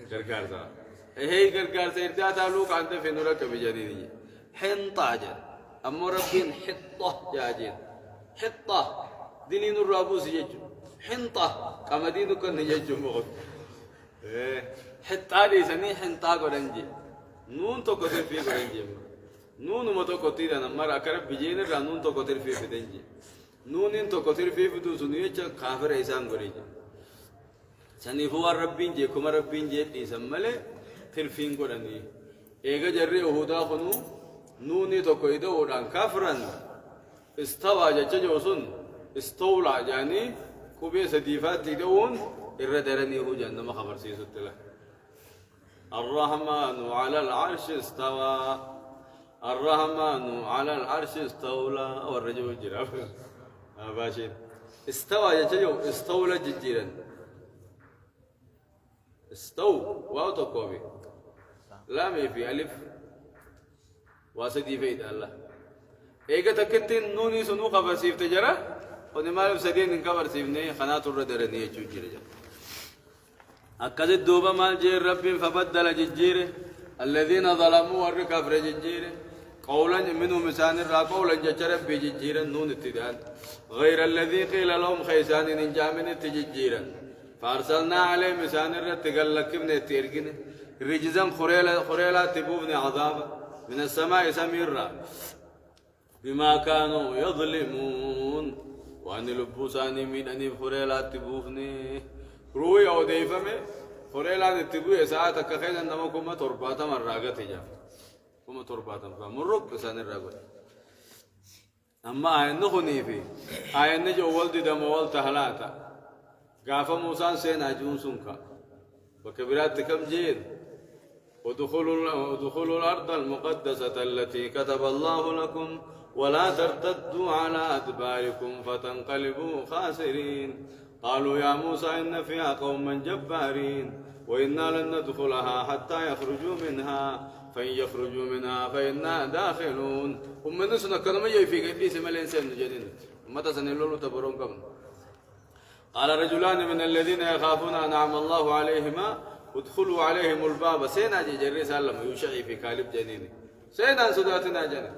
كركارتا إيه كركارتا إرداتا لوكا عند في نورا كبيجاني حنطة جان أما ربين حطة جاجين حطة دينين الرابوس يجوا حنطة كمدي نكون يجوا مغد حتى لي سني حنطة قرنجي نون تو كتير في قرنجي نون ما تو كتير أنا مرة أكرر بيجين الرانون تو كتير في بدنجي نون إن تو كتير في بدو سنيه چا كافر إنسان قريجي سني هو ربين جي كم ربين جي تيسمله تلفين قرنجي إيجا جرّي أهودا خنو نوني تو كيدو وران كافرن استوى جا جوسون استولى يعني كوبي سديفات تدون الردرني هو جهنم خبر سيسوت له الرحمن على العرش استوى الرحمن على العرش استولى والرجل الجراف باشين استوى يجيو استولى ججيرا استو واو تقوبي لام في ألف واسدي فيد الله إيجا تكتين نوني سنو خبر سيف تجرا ونمال سدين إن خبر سيف ني خنات الردرني يجوجيرا أكد الدوبة مال جير رب فبدل ججيره الذين ظلموا والركب ججيره قولا منهم مسان را قولا ججرب بججيرا نون اتدان غير الذي قيل لهم خيسان ننجامن تججيرا فارسلنا عليه مسان الرتقل لك من التيرقين رجزا خريلا تبوبن عذاب من السماء سميرا بما كانوا يظلمون وأن لبوساني من أن خريلا تبوبني روي أو ديفمي خريلا تبوي ساعة كخينا نمكم ترباتا من راقة جا كم ترباتا فمرق بسان الراقة أما آيان نخني في آيان نجو ولد دم ولد هلاتا قاف موسى سينا جون سنكا وكبرات كم جين ودخلوا الأرض المقدسة التي كتب الله لكم ولا ترتدوا على أدباركم فتنقلبوا خاسرين قالوا يا موسى إن فيها قوما جبارين وإنا لن ندخلها حتى يخرجوا منها فإن يخرجوا منها فإنا داخلون هم نسنا كلمة يفيق إبليس ملين جديد متى سنلولو تبرون قبل قال رجلان من الذين يخافون أنعم الله عليهما ادخلوا عليهم الباب سينا جري سلم يشعي في كالب جنيني سينا سداتنا جنين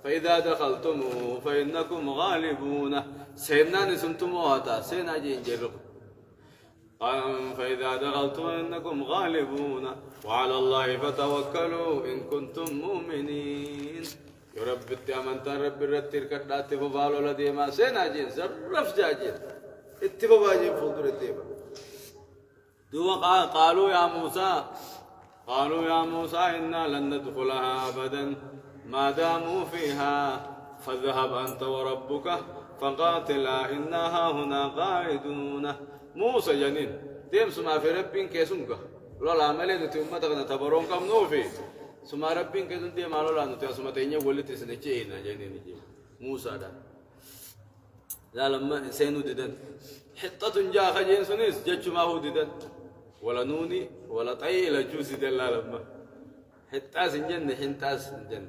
فإذا دخلتموه فإنكم غالبون سينا نسنتموها سينا جرب فإذا دخلتم إنكم غالبون وعلى الله فتوكلوا إن كنتم مؤمنين يرب التأمن رب الرتير كدات فبالو لدي ما سينا جين زرف جاجين اتبابا جين فضل اتبابا دو قالوا يا موسى إنا لن ندخلها أبدا ما داموا فيها فاذهب أنت وربك فقاتلا إنا هاهنا قاعدون موسى جنين ديم سما في ربين كيسونك لولا عملي نتي أمتك نتبرون كم نوفي سما ربين كيسون ديم لولا نتي سما تينيا ولي تسنجينا جنين موسى دا لا لما سينو ددن حطة جاء خجين سنيس جج ما هو ددن ولا نوني ولا طيل جوسي دلا لما حتى سنجن حنتاس سنجن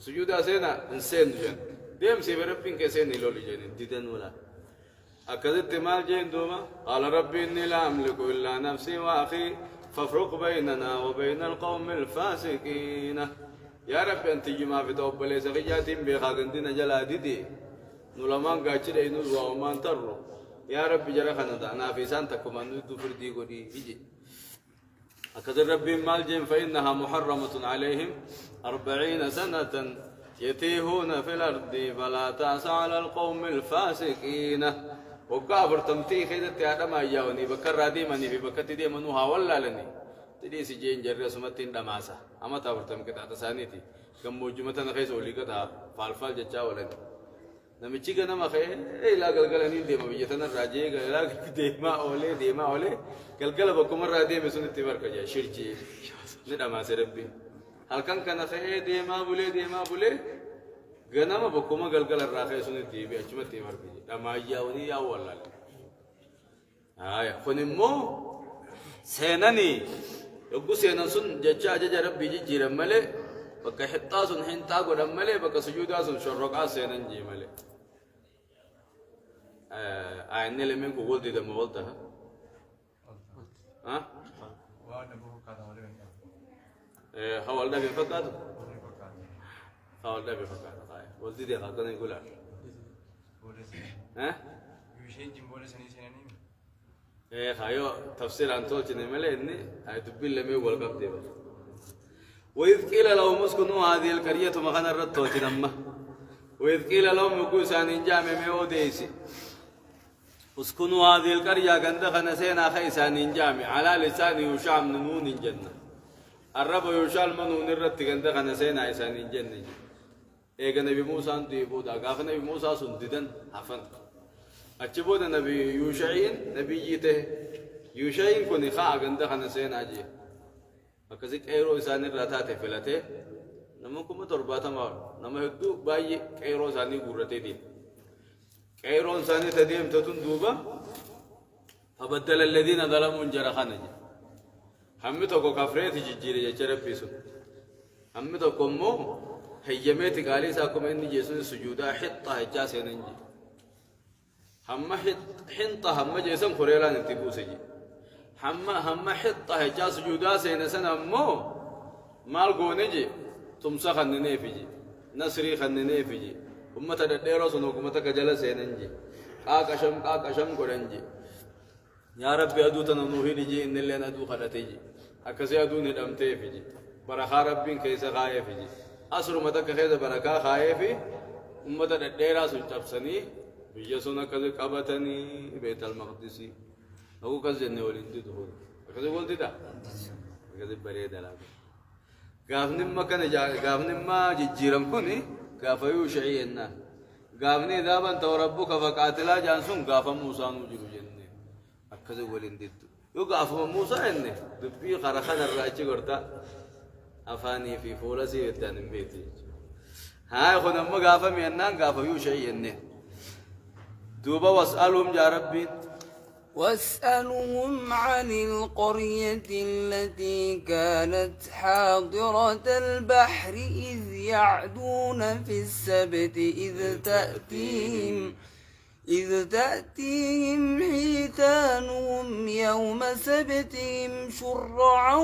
سجودا سينا انسان جن ديم سي بربين كسين لولي جن ددن ولا أكدت مال جين دوما قال ربي إني لا أملك إلا نفسي وأخي فافرق بيننا وبين القوم الفاسقين يا رب أنت جماعة في توب ليس غياتين بخاقندين جلا ديدي نولمان قاتل إنو ومان ترو يا رب جرى خنا دعنا في سانتكم أن ندفر دي قدي يجي أكدر ربي مال جين فإنها محرمة عليهم 40 سنة يتيهون في الأرض فلا تأس على القوم الفاسقين وقافر تمتي خيدت يا ما يجاوني بكر ديمني في بكت ديمنوها ولا لني تدي سجين جرى سمتين دماسة أما تافر تمكت أتسانيتي كم موجمة خيس وليكتها فالفال جتشا ولني نمشي كنا ما خير لا قلقلني ديما بيجتنا الراجي لا ديما أولي قلقل بكم الرادي مسون التبار كجا شرجي ندماسة ربي هل كان خير ديما بولي غنما بكما غلغل الراخي سنتي بيچمتي مربي اما ياوني يا والله خنمو سينني يغو سينن سن جچا جج ربي جيرم مله بك حتا سن حنتا غدم مله بك سجودا سن شرقا سينن جي مله ان لمن کو ولدي دم ولدها ها وانا بو كذا ولا حوال ده بفقد حوال ده بفقد ولدي ده قاعد يقول ها يشين جنبول سنين خايو تفسير عن توجه نملني هاي تبين لمي والقب دي وإذ قيل لهم اسكنوا هذه القرية مكان الرتوت نما وإذ قيل لهم يقول سانين جامع ميوديسي اسكنوا هذه القرية عند خنسينا خيسانين جامع على لسان يوشع من نون الجنة الرب يوشع المنون الرت عند خنسينا عيسانين جنة إيه نبي موسى أنت يبودا قاف نبي موسى سنددن حفن أتشبود نبي يوشعين نبي جيته يوشعين كوني خاء عند خنسين أجي أكذب كيرو إنسان الراتات فلته نمكم تربات ما نما هدو باي كيرو إنساني غورته دي كيرو إنساني تديم تتون دوبا فبدل الذين ظلموا جرخانه هم تو كفرت جيجير جرب بيسو هم تو كمو هيمت قالي ساكم إني جيسون سجودا حطة هجاس ينجي هم حنطة هم جيسون خريلا نتبوسجي هم حطة هجاس سجودا سينسن أمو مال قونجي تمسا خنني فيجي نصري خنني فيجي أمة تديرو سنو كمة كجلا سيننجي كاكشم كورنجي يا ربي أدو تنموهي نجي إن اللي ندو خلتيجي أكسي أدو ندمتي فيجي برخا ربين كيسا خايا فيجي أسر متك خيزة بركا خايا في أمة تديرا سنتبسني بيجسونا كذي قبتني بيت المقدسي أقول كذي نولين تدخل كذي قلت ده كذي بريد لا قافني ما كان قافني ما جيرم كوني قافيو شعينا قافني ذابا توربك فقاتلا جانسون قاف موسى نوجلو جنة كذي قولين تد يو قاف موسى إنه دبي خرخان الرأي قرطا أفاني في فولسي التانم بيتي هاي خدنا ما قاف مينان قافيو شعينا دوبا واسألهم يا ربي واسألهم عن القرية التي كانت حاضرة البحر إذ يعدون في السبت إذ تأتيهم حيتانهم يوم سبتهم شرعا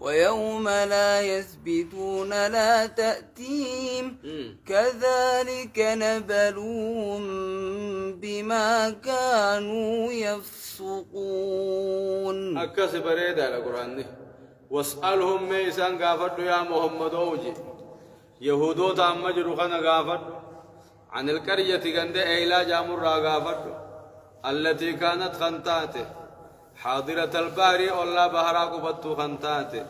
ويوم لا يثبتون لا تأتيهم كذلك نبلوهم بما كانوا يفسقون أكس بريد على القرآن واسألهم ميسان قافت يا محمد أوجي يهودو تأمجر خنا قافت عن القرية قند إيلا جامر قافت التي كانت خنتاته حاضرة البحر والله بحرا قبطو خنتاته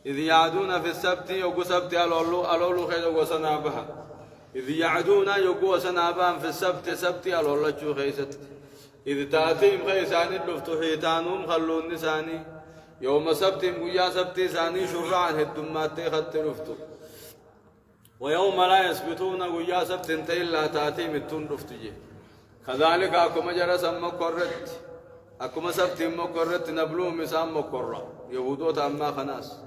إذ يعدون في السبت يوقو سبت ألولو خيزو وسنابها إذ يعدون يوقو وسنابها في السبت سبت ألولو جو خيزت إذ تأتيهم خيساني اللفتو حيتانهم خلون نساني يوم سبت مقيا سبت ساني شرعا هدومات خط لفتو ويوم لا يثبتون قيا سبت انتهي لا تأتيهم التون لفتو كذلك أكما جرى سمى قررت أكما سبت مقررت نبلوهم مسام مقرر يهودوت أما خناس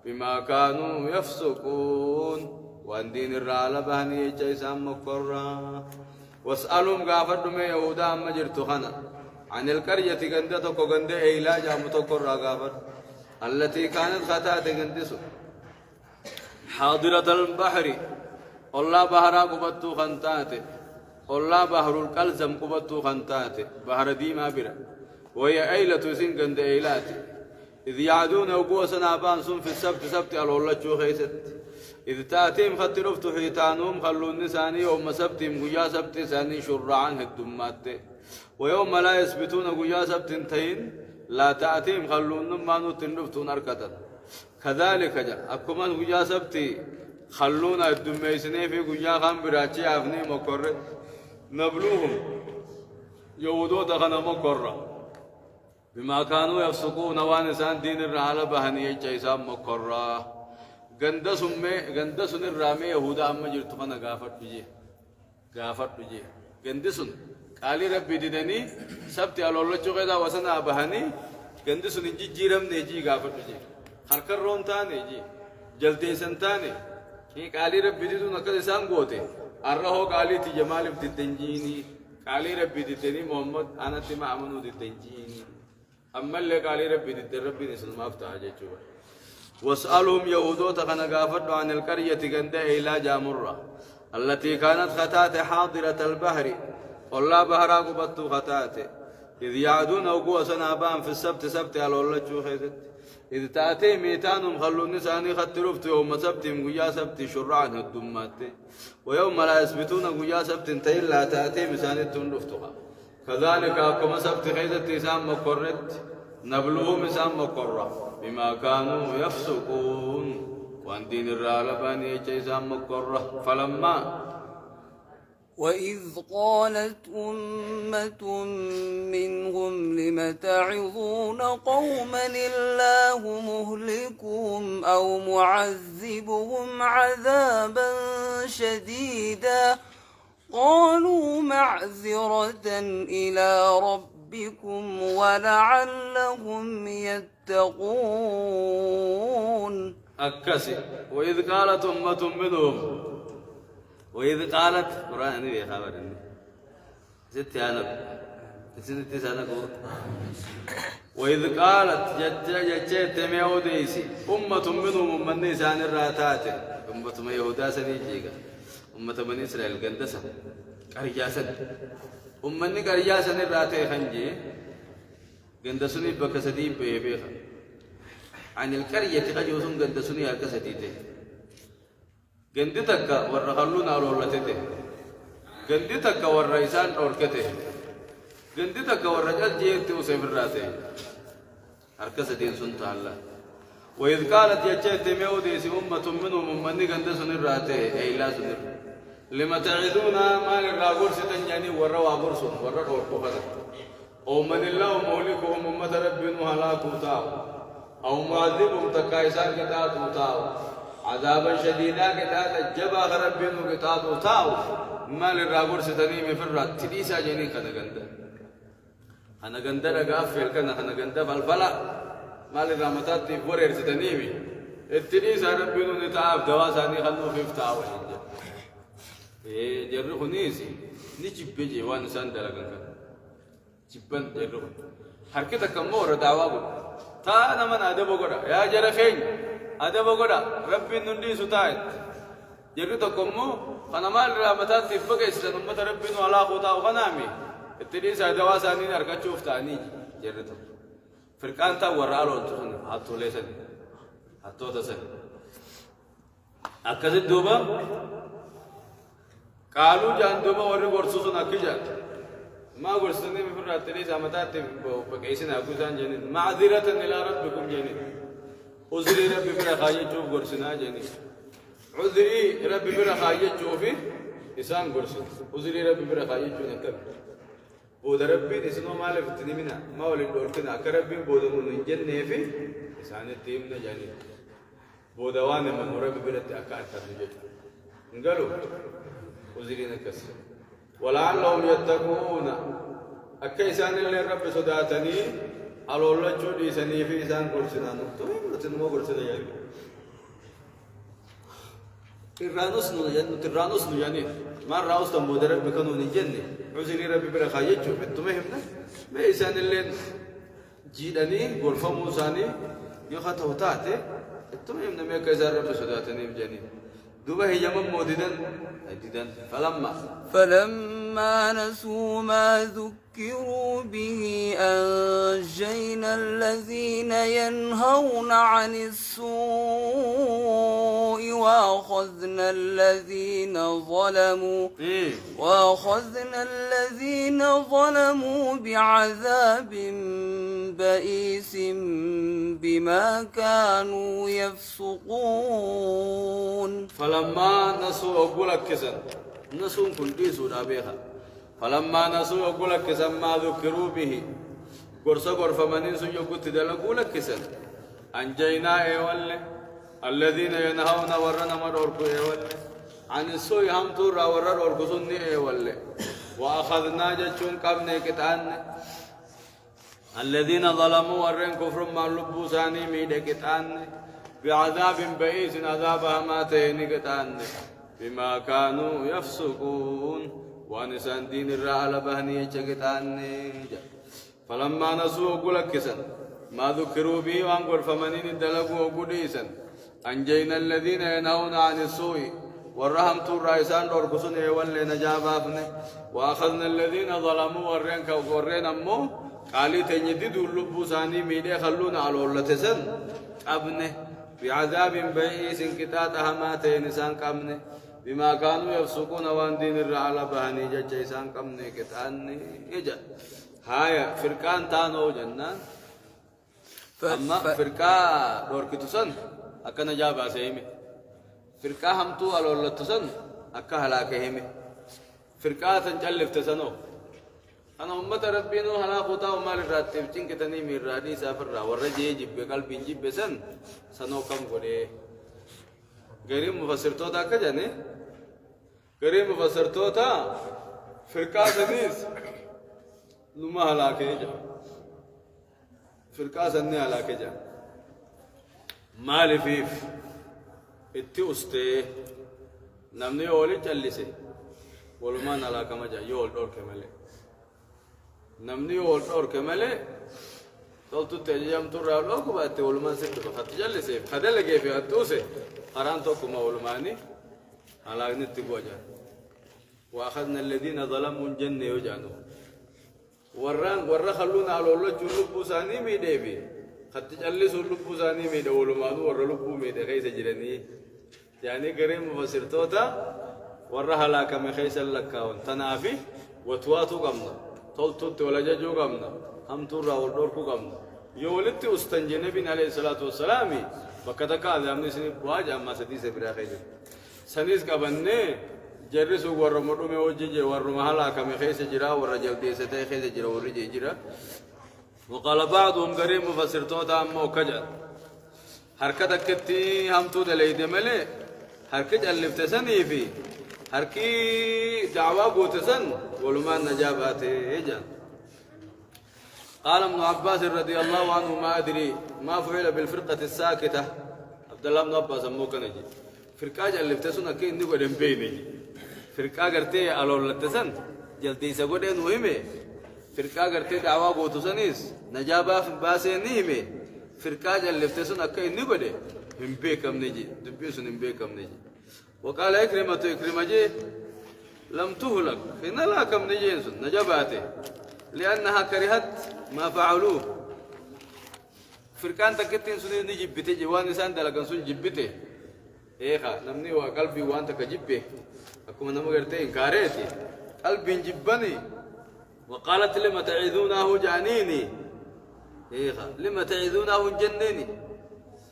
بما كانوا يفسقون وان دين الرعال بهني جيسام مقرر واسألهم قافدهم يهودا أما جرتو خنا عن القرية قندتك وقند إيلا جامتو قرر قافد التي كانت خطات قندسو حاضرة البحر الله بحرا قبطو خنتاته الله بحر القلزم قبطو خنتاته بحر ديما برا وهي أيلة سنقند إيلات إذ يعدون وقوة سنابان سن في السبت سبت الله جو خيست إذ تأتيهم خط رفت حيتانهم خلوا النساني يوم سبتهم قيا سبت ساني شرعان هدومات ويوم لا يثبتون قيا سبت انتين لا تأتيهم خلوا النمان تنرفتون أركتا كذلك جاء أكمان قيا سبت خلونا الدميسني في قيا خام براتي أفني مقرر نبلوهم يودو دخنا مقرر بما كانوا يفسقون وانسان دين الرحال بهنية جيسام مقرر غندسن الرامي يهودا أما جرتفنا غافت بجي غندسن قالي ربي ديني سبت الله جوغدا وسنا بهني غندسن انجي جيرم نيجي غافت بجي حركر رون تاني جي جلدي سنتاني كي قالي ربي دينو نكل سان غوتي أرهو قالي تي جمال بدتنجيني قالي ربي ديني محمد أنا تما أمنو دتنجيني أما اللي قالي ربي دين ربي نسل ما افتح جيتشوا واسألهم يهودو تخنا قافت عن القرية قند إلى جامرة التي كانت خطات حاضرة البحر والله بحرا قبطو خطاته إذ يعدون وقوة سنابان في السبت سبت على الله جو خيزت إذ تأتي ميتانهم خلوا النساني خط رفت يوم سبتهم قيا سبت شرعا الدمات ويوم لا يثبتون قيا سبت انتهي لا تأتي مساني تنرفتها كذلك كما سبت خيزت إسام مقررت نبلوهم إسام مقرر بما كانوا يفسقون وان دين الرالبان يجيزان مقرة فلما وإذ قالت أمة منهم لم تعظون قوما الله مهلكهم أو معذبهم عذابا شديدا قالوا معذرة إلى ربكم ولعلهم يتقون. أكسي وإذ قالت أمة منهم وإذ قالت قرآن نبي خبر ست أنا ست سنة وإذ قالت جت ميوديسي أمة منهم من نسان الراتات أمة ما يهودا سنيجيكا أمة بني إسرائيل قندسة قرياسة أمة قرياسة الراتي خنجي قندسوني بكسدي بيبيخا عن القرية قجوسون قندسوني هكسدي gandi takka warra halluun aloollatete gandi takka warra isaan dhorkate gandi takka warra jaljeetti usefirraate harka sadeen sun taalla وإذ قالت يجت ميوديس أمة منهم من قند سنراته إلا سنر لما تعذونا ما للراغور ستنجاني ورا واغور سن ورا قوقفت أو من الله مهلكهم أمة ربنا هلاكوا تاو أو معذبهم تكايسان كتاتوا تاو عذابا شديدا كتات الجبا غربينو كتاتو تاو ما للراغور ستنيم فرات تليسا جني كنا غندا أنا غندا رغافل كنا أنا غندا فالفلا ما للرامتات تفورير ستنيمي التليسا ربينو نتاف دواساني خلو فيفتاو جرو خنيسي نجيب بيجي وان ساندلا غنكا جبان جرو حركتك مور دعوة تا نمن أدب غدا يا جرفين أدب غدا ربي نندي سطايت جرو تكمو خنمال رامتات تفبك إسلام أمة ربي نولا خوتا وخنامي التليسا دواساني نركا شوفتاني جرو تكمو فرقان تا ورالو تسن هاتو ليسن هاتو تسن أكذب دوبا قالوا جان دوبا ورّي غرسوسن أكيجات ما غرسني من فرات ليس أمتات بقيسنا أكوزان جنين معذرة إلى ربكم جنين عذري ربي بلا خاية شوف غرسنا جنين عذري ربي بلا خاية شوفي إسان غرسن عذري ربي بلا خاية شوف نكر بود ربي إسنو مال فتني منا ما ولد دورتنا كربي بود من جنة في إسان التيم نجاني بودوان من ربي بلا تأكاد تنجح نقولوا وزيرين كسر ولعلهم يتقون أكيسان اللي رب صداتني على الله جودي سني في إنسان كرسنا نقطة مو كرسنا يعني ترانوس نجاني ما راوس تم مدرب بكانون الجنة وزير ربي برخاية شو بتمهمنا ما إنسان اللي جيدني غرفة موساني يخاطه تاته تمهمنا ما كيسان رب صداتني بجاني دوبه يمم موددن فلما نسوا ما ذكروا به أنجينا الذين ينهون عن السوء وأخذنا الذين ظلموا بعذاب بئيس بما كانوا يفسقون. فلما نسوا أقولك كسن نسوا كل سورة بها فلما نسوا أقولك كسن ما ذكروا به قرصة قرفة منين سجوا قلت دلقولك كسن أنجينا إيوالي الذين ينهون ورنا مروركو إيوالي عن السوء هم تورا ورر ورقصني إيوالي وأخذنا جتشون قبني كتان الذين ظلموا ورن كفر ما لبوساني ميد كتان بعذاب بئيس عذابها ما تهني كتان بما كانوا يفسقون ونسان دين الرعال بهني كتان فلما نسوا قلك كسن ما ذكروا به وانقر فمنين دلقوا قديسا أنجينا الذين ينهون عن السوء والرحمة الرئيسان ورقصون يولي نجابابنا وأخذنا الذين ظلموا ورين كورين أمو قالي تنجددوا اللبوساني ميدي خلونا على الله تسن أبنه بعذاب بئيس كتات أهماتين إنسان كمنه بما كانوا يفسقون وان دين الرعال بهني جج إنسان كمنه كتاني إجا هاي فرقان تانو جنان أما فرقا دور كتسن أكنا جابا سيمي فرقة همتو ألو لتسن أكا هلاكهم فرقة تنجلف تسنو أنا أمة ربينو هلاكوتا ومال الراتب تنك تني من رادي سافر را ورجي جيب قلب جيب سن سنو كم قولي غير مفسرتو تا كجاني غير مفسرتو تا فرقة سنيس نما هلاكه جا فرقة سنة هلاكه جا مال فيف اتي أستي نمني أولي جلسي ولما نلاك مجا يول دور كمله نمني يول دور كمله قلت تجيم ترى لوك بات ولما سبت بخت جلسي خدل كيف أتوسه قران توكم ولماني على نتبوجا وأخذنا الذين ظلموا الجنة وجانوا ورّا خلونا على الله جلوب بوساني ميدبي خدت جلسوا لب بوساني ميد ولمانو ورّا لب ميد خيس جرني يعني كريم مفسرتوتا ورّا هلاك من خيس اللكاون تنافي وتواتو قمنا طلتوت ولا جاجو قمنا هم ترى ودوركو قمنا يولدت استنجن بن عليه الصلاة والسلام بكتك هذا من سنين واجه ما سديس برا خير سنيس قبنة جرسوا ورّا مرومي وجيجي ورّا هلاك من خيس جرا ورّا جلدي ستة خيس جرا ورّا جيجرا وقال بعضهم كريم مفسرتوتا أمو كجا حركتك كتي هم تود ليد ملء حركة اللفتسني في حركي دعوة بوتسن ولما نجابات إيجان قال ابن عباس رضي الله عنه ما أدري ما فعل بالفرقة الساكتة عبد الله بن عباس أموك نجي فرقة اللفتسن أكيد نقول بيني فرقة قرتي على اللفتسن جلدي سقولين مهمة فرقة قرتي دعوة بوتسنيس نجابة باسين نهمة فرقة اللفتسن أكيد نقول هم بيكم نجي دبيسون هم بيكم نجي وقال إكرمة جي لم تهلك إن لا كم نجي نجباته لأنها كرهت ما فعلوه فرقان تكتين سنين نجي بيته جوان نسان دلقان سن جبته إيخا نمني وقلبي وانت كجبه أكو من نمغرتي إنكاريتي قلبي جبني وقالت لما تعيذونه جانيني إيخا لما تعيذونه جنيني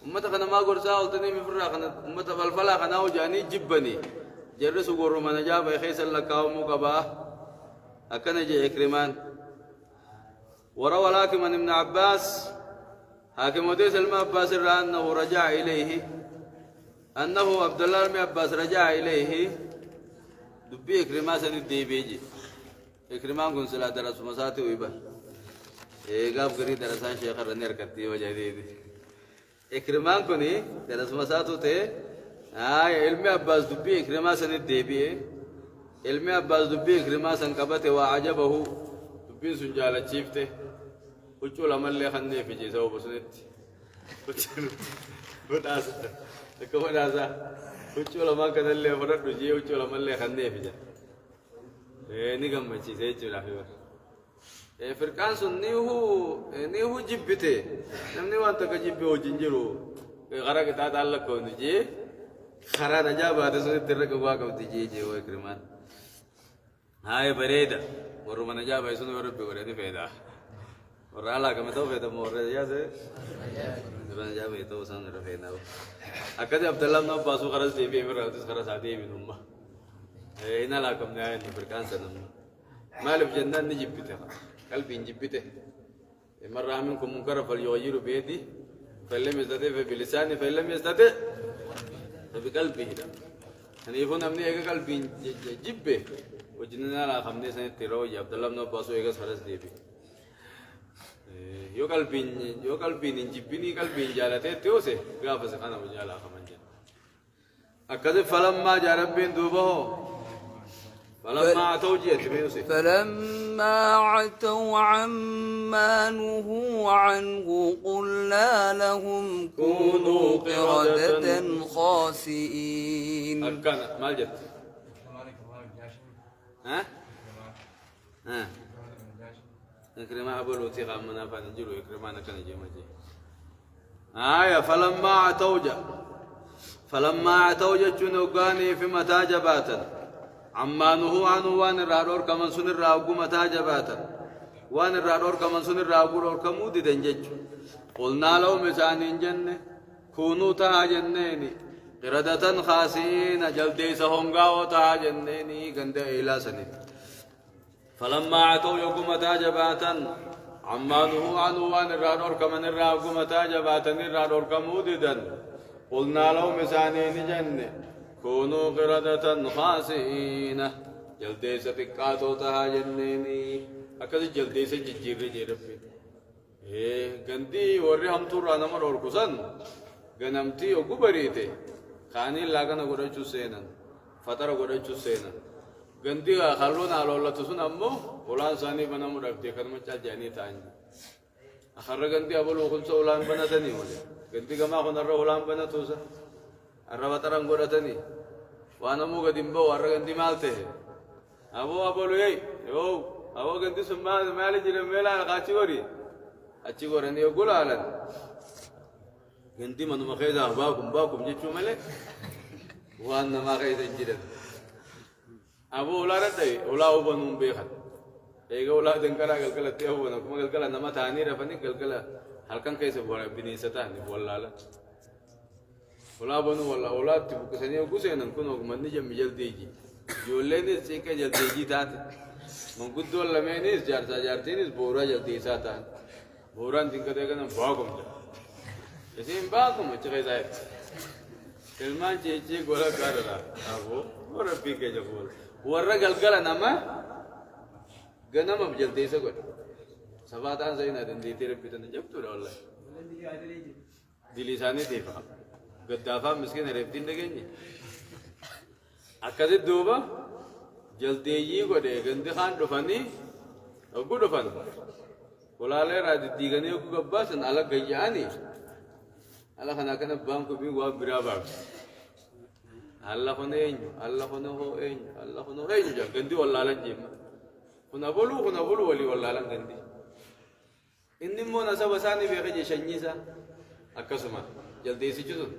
أمتا خنا ما قرصا قلتني من فرا خنا أمتا فالفلا خنا وجاني جبني جرسوا قروا من جاب خيس لك ومقبا أكن جي إكرمان وروى لكن من ابن عباس حاكم وديس الماء عباس أنه رجع إليه أنه عبد الله بن عباس رجع إليه دبي إكرمان سندي بيجي إكرمان كن سلا درس مساتي ويبا إيقاف قري درسان شيخ الرنير كتي وجديد إكرمان كوني درس مساتو تي علم عباس دبي إكرمان سندي بيه علم عباس دبي إكرمان سنكبته وعجبه دبي سنجالة شيفته وشولا ملي خنّي في جيسه وبسنت وداسا تكمل داسا وشولا ما كان اللي فرد رجيه وشولا ملي خنّي في جا نيجام ماشي سيجولا في بس فرقان نيهو جبته نمني وانت كجبه وجنجرو غرا كتا تعلق كونجي خرا نجابة تسوي ترك واقع تجي وإكرمان هاي بريدة ورما نجابة يسون وربي وريني فيدا ورلا كم تو فيدا مورد جاهز نجابة يتو سان رفينا أكاد عبد الله بن عباس خرج تبي مرة خرج عادي من أمه هنا لا كم نهاية فرقان سنم مالف جنان نجبته قلبي نجبته مرة منكم منكر فليغير بيدي فلم يستطع بلسانه فلم يستطع بقلبه يعني يكون أمني إيجا قلبي جبه وجننا لا خمسة سنة تروي عبد الله بن عباس إيجا سفرس ديبي يو قلبي نجبني قلبي جالته تيوسه قافز خانا وجالا خمنجن أكذب فلما جاء ربي دوبه فلما عتوا عما نهوا عنه قلنا لهم كونوا قردة خاسئين. أكان ما جت. ها؟ إكرمان أبو لوتي قامنا فنجلو إكرمان كان يجمعه. فلما عتوا جنوغاني في متاجبات عما نهوا عنه وان الرادور كمن سن الراغو متاجبات وان الرادور كمن سن الراغو كمود دنجج قلنا لهم مسانين جنة كونوا تهاجنين قردة خاسئين جلديسهم قاوتها جنيني قند إلى سنين فلما عتوا يقوم تاجباتا عما نهوا عنه وان الرادور كمن الراقوم تاجباتا الرادور كموددا قلنا لهم مسانين جنة كونوا قردة خاسئين جلديسة تقاتوتها جنيني أكد جلديسة ججير جربي قندي ورهم ترى نمر ورقصان غنمتي يقو بريتي خاني لاغنا قرأتشو سينا فتر قرأتشو سينا غندي خلونا على الله تسون أمو ولان ساني بنا مرفتي خدمة جاني تاني أخر غندي أبلو خلص ولان بنا تاني ولا غندي كما خن الرا ولان بنا توسا الرا بتران قرأتني وانا مو قديم بو الرا غندي مالته أبو لي أبو غندي سما مالي جل مالا قاتيوري أتيورني يقول على غندي منو مخيدا باكم جيتشو ملك وانا ما خيدا جيرت أبو ولا ردي ولا أبو نوم بيخد إيجا ولا دنكرا قلقلا تيهو نكما قلقلا نما تاني رفني قلقلا هل كان كيس بورا بني ستاني ولا لا ولا بنو ولا تبوك سنيو كوسين نكونو كمني جم جلديجي جولني سيكا جلديجي تات من قد ولا مينيس جارتينيس بورا جلدي ساتان بورا تنكا تيكا باكم اسم باكم اتشغي زايد كلمان چيچي گولا كارلا أبو وربي كجبول ورّا قلقلا نما غنم بجلدي سقول سباتان زينا دندي تربي تنجبتو والله دليساني ديفا قدافا مسكين رفتين دغني أكاد دوبا جلدي يقول غندي خان دفني أقول دفن ولا لا راد ديغني أقول قباسن على غياني على خنا كنا بانكو بيغوا برابر الله خنين الله خنه هين الله خنه هين جا غندي والله لنجيم خنا بولو ولي والله لن غندي إني مو نسا بساني بيخي شنيسا أكسما جلدي سيجون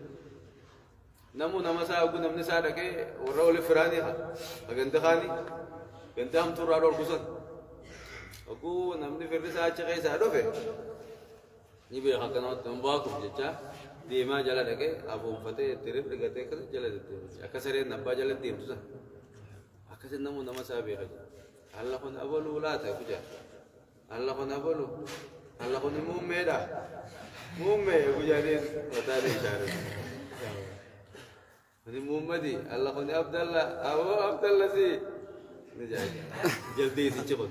نمو نمسا أقول نمني سادك ورول فراني غندي خاني غندي هم ترى رول كوسن أقول نمني فرنسا أشكي سادو في نبي خكنا تنباكم جتا ديما جلا دكه أبو فتى تريب لقته كذا جلا دته أكثرين نبى جلا ديم تزا أكثر نمو نمسا بيخي الله خن أبولو ولا تكوجا الله خن أبولو الله خن مومي كوجارين وتاري شارين هني مومدي الله خن عبد الله سي نجاي جلدي سيجبط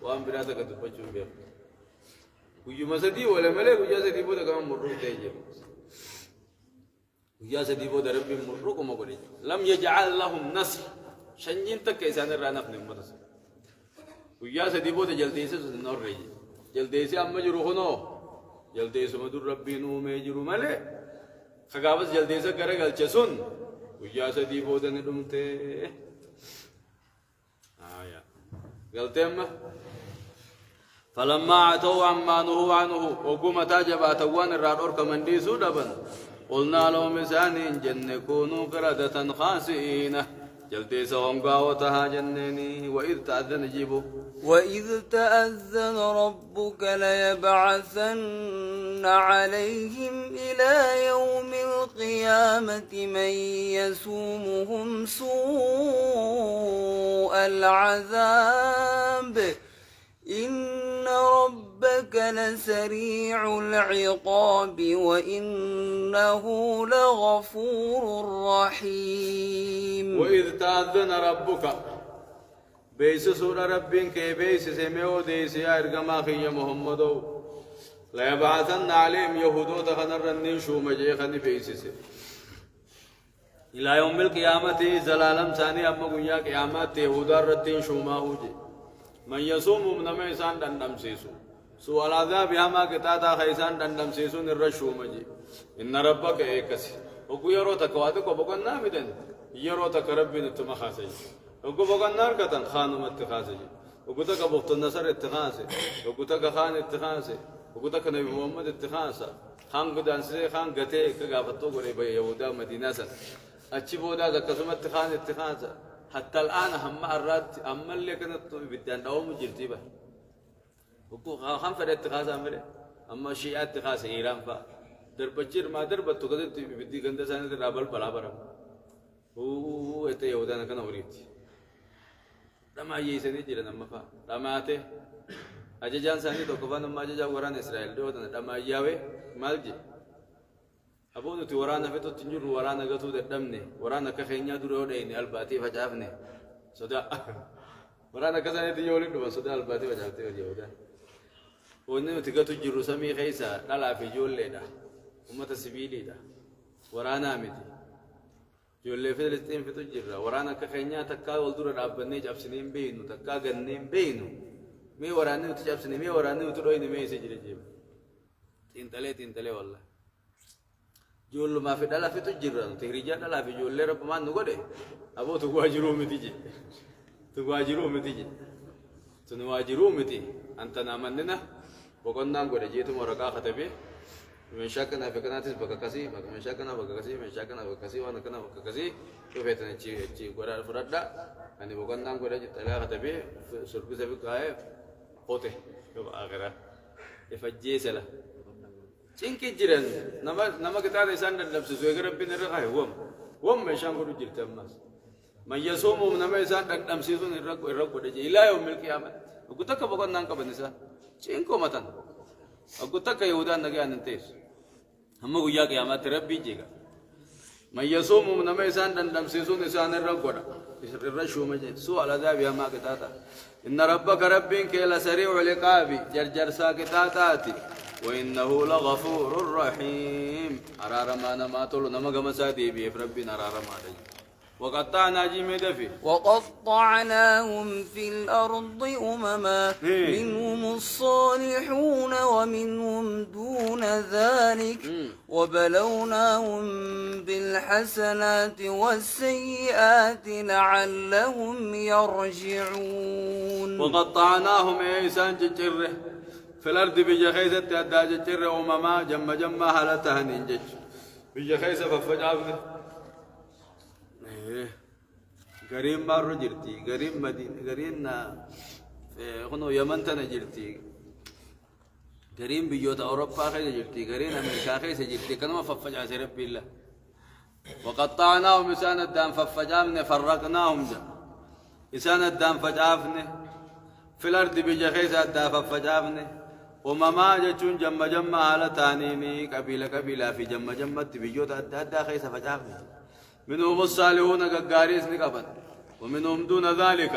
وام براتا كتبچو بيا كوجو مسدي ولا ملك كوجا سدي بودا كم مرو تيجي كوجا سدي بودا ربي مرو كم قولي لم يجعل لهم نصر شنجين تك إنسان الرانف نمطس كوجا سدي بودا جلدي سنور رجي جلدي سي أما جروحنا جلدي سمدور ربي نو ميجرو ملك خجابس جلدي سا كره غلچسون كوجا سدي بودا ندمته غلطة ما فلما عتوا عما نهوا عنه وقوم تاجبات وان الرادور كمن دي سودبن قلنا لهم إنسان جن كونوا قردة خاسئين جلدي سهم قاوتها جنيني وإذ تأذن جيبوا وإذ تأذن ربك ليبعثن عليهم إلى يوم القيامة من يسومهم سوء العذاب إن ربك لسريع العقاب وإنه لغفور رحيم وإذ تأذن ربك بيس سورة ربك بيس سمعوا ديس يا إرقما في محمد لا يبعثن عليهم يهودو تخنر النشو مجيخن بيسس إلى يوم القيامة زلالم ثاني أما قنيا قيامات يهودا رتين شوما هوجي من يصوم من ميسان دندم سيسو سوء العذاب ياما كتاتا خيسان دندم سيسو نرشو مجي إن ربك إيكسي وكو يرو تكواتك وبقن نامدن يرو تكربي نتما خاسي وكو بقن نار كتن خانم اتخاسي وكو تك بخت النصر اتخاسي وكو تك خان اتخاسي وكو تك نبي محمد اتخاسا خان قدان سي خان قتي كغافتو قريب يهودا مدينة سن أتشي بودا ذكسمت خان اتخاسا حتى الآن هم أراد أما اللي كانت بدان دوم جرتيبه وكو خان فرد اتخاذ أمره أما شيعة اتخاذ إيران فا دربچير ما دربتو كده بدي كندا سنة رابل بلا برا هو إتى يهودا نكنا وريت لما يسني جرا نما فا لما أتى أججان سنة تو كفان ما أججا وران إسرائيل ده وتنا لما ياوي مالجي أبو نتي وران في تو تنجر وران نجتو دمني وران كخينيا دورو ده إني الباتي فجافني سودا وران كذا تيجي دو سودا الباتي فجافته يهودا ونن تيجي تجرو سمي خيسا لا في جول لدا أمة سبيلي دا ورانا متي جولة فلسطين في تجرا ورانا كخينيا تكا والدور رابني جاب سنين بينو تكا جنين بينو مي ورانا وتجاب سنين مي ورانا وتروين مي سجل جيب تين تلي والله جول ما في دلا في تجرا تهريجا دلا في جولة رب ما نقوله أبو تواجرو متي أنت نامننا وكنا نقول جيتو مرقا خطبي من شاكنا فكنا تس بكاسي من شاكنا بكاسي وانا كنا بكاسي وفيتنا شيء قرار فردا أني بكنا نقول جيت تلا خطبي سرقة سبب كاي قوته يوم آخره يفجيه سلا شين كجيران نما كتار إنسان نفس سوى كرب بنرقاه وم من شان كرو جيرت أمس ما يسوم من نما إنسان نفس سوى نرق وده إلى يوم القيامة وكتك بكنا نانك بنسا شين كومتان وكتك يهودا نجى أنتيس هم ويا قيامة ربي جيغا ما يسوم من ما إنسان نمسيسون إنسان الرقورة الرشو مجد سوء على ذا بها ما كتاتا إن ربك ربك لسريع العقاب جرجر ساكتاتاتي وإنه لغفور رحيم أرار ما نماتلو نمغ مسادي بيف ربنا أرار ما دي وقطعنا جيمي دفي وقطعناهم في الأرض أمما منهم الصالحون ومنهم دون ذلك وبلوناهم بالحسنات والسيئات لعلهم يرجعون وقطعناهم إيسان ججره في الأرض بجخيسة أدى ججره أمما جم هلتها ننجج بجخيسة ففجأة غريم مارو جرتي غريم مدينة غريم نا خنو يمن تنا جرتي غريم بيوت أوروبا خير جرتي غريم أمريكا خير جرتي كنا ما ففجع سرب بالله وقطعناهم إنسان الدم ففجعنا فرقناهم جا إنسان الدم فجعفنا في الأرض بجخيس الدم ففجعنا ومما جتون جم على تانيني قبيلة في جم بيوت الدم خيس فجعفنا منهم الصالحون كغاريس نقبن ومنهم دون ذلك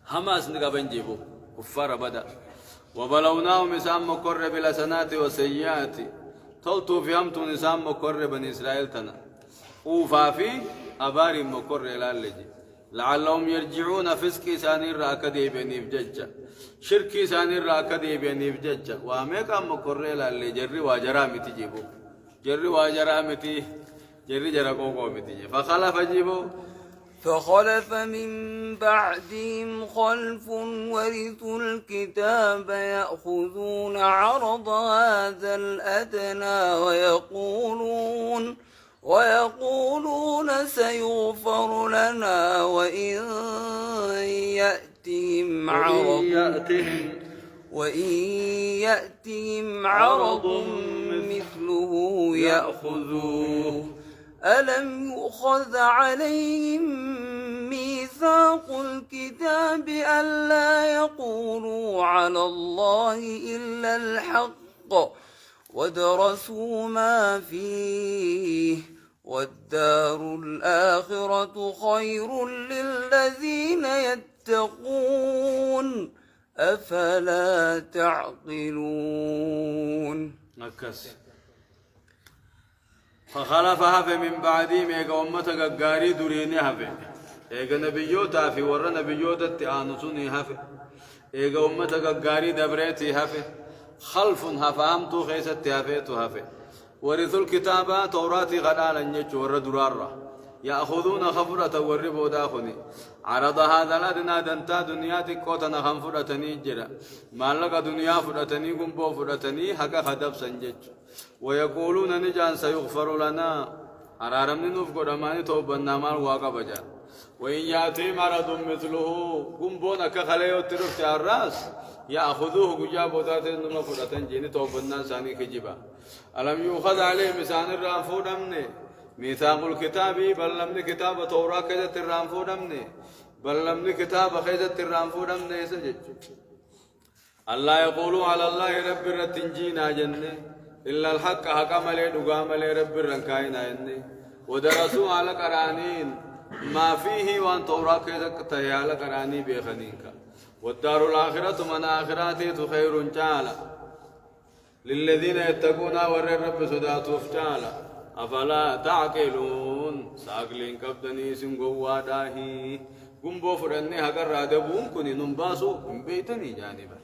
حماس نقبن جيبو كفار بدا وبلوناهم نسام مقرب بالحسنات والسيئات تلتو في أمتو نسام مقرب بني إسرائيل تنا اوفا في أباري مقرب إلى اللجي لعلهم يرجعون فسكي سانير راكدي بني بججة شركي سانير راكدي بني بججة واميكا مقرب إلى اللي جري واجرامي تجيبو جري واجرامي جري جرقوقو متي فخلف من بعدهم خلف ورثوا الكتاب يأخذون عرض هذا الأدنى ويقولون سيغفر لنا وإن يأتهم عرض مثله يأخذوه ألم يؤخذ عليهم ميثاق الكتاب ألا يقولوا على الله إلا الحق ودرسوا ما فيه والدار الآخرة خير للذين يتقون أفلا تعقلون فخلف هفه من بعدي ميغا أمتا غاري دوريني هفه إيغا نبيوتا في ورا نبيوتا تآنسوني هفه إيغا أمتا غاري دبريتي هفه خلف هفامتو خيست هفيتو هفه ورثوا الكتاب توراتي غدالا نيچو ورا درارا يأخذون خفرة وربو داخني عرض هذا الأدنى دنتا دنياتي قوتنا خنفرتني جرا مالك دنيا فرتني قنبو فرتني حقا خدب سنجج ويقولون نجان سيغفر لنا أرارمني نفقر أماني توبنا مال واقع بجا وإن يأتي مرض مثله قنبونا كخليو ترفت الراس يأخذوه قجاب وذات إنما فرطان جيني توبنا ساني كجبا ألم يؤخذ عليه مسان الرانفو دمني ميثاق الكتاب بل لمن كتاب توراة كذا الرانفو دمني بل لمن كتاب خيزة الرانفو دمني سجد الله يقولوا على الله رب الرتنجينا جنة إلا الحق حكم لي دقام لي رب الرنكاينا جنة ودرسوا على قرانين ما فيه وان توراة كذا تهيال قراني بيخنينك والدار الآخرة من آخراته خير تعالى للذين يتقون ور الرب سداتوف تعالى أفلا تعقلون ساقلين كبدني سنقوا داهي قنبو فرني هكر رادبون كني ننباسو من بيتني جانبا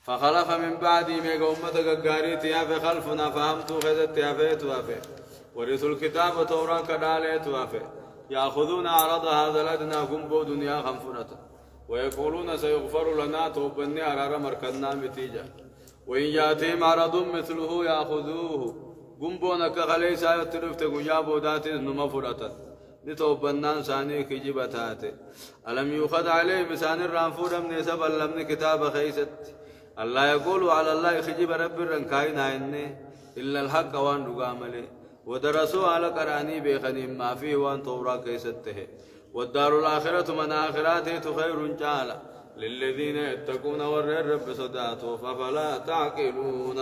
فخلف من بعدي ميغا أمتك قاريت يا في خلفنا فهمتو خذت يا فيت وافي ورثوا الكتاب توراة كداليت وافي يأخذون عرض هذا الأدنى قنبو دنيا خنفرة ويقولون سيغفر لنا توبني أرار مركنا متيجة وإن يأتيهم عرض مثله يأخذوه قنبونك خليسا يترفت قجابو داتي نمفرة نتوبنان ساني كجبتاتي ألم يؤخذ عليه مسان الرانفور من سبا لمن كتاب خيست الله يقول على الله خجب رب الرنكاين إني إلا الحق وان رقامله ودرسوا على قراني بخنين ما فيه وان طورا كيسته والدار الآخرة من آخراته خير تعالى للذين يتقون ور الرب صداته ففلا تعقلون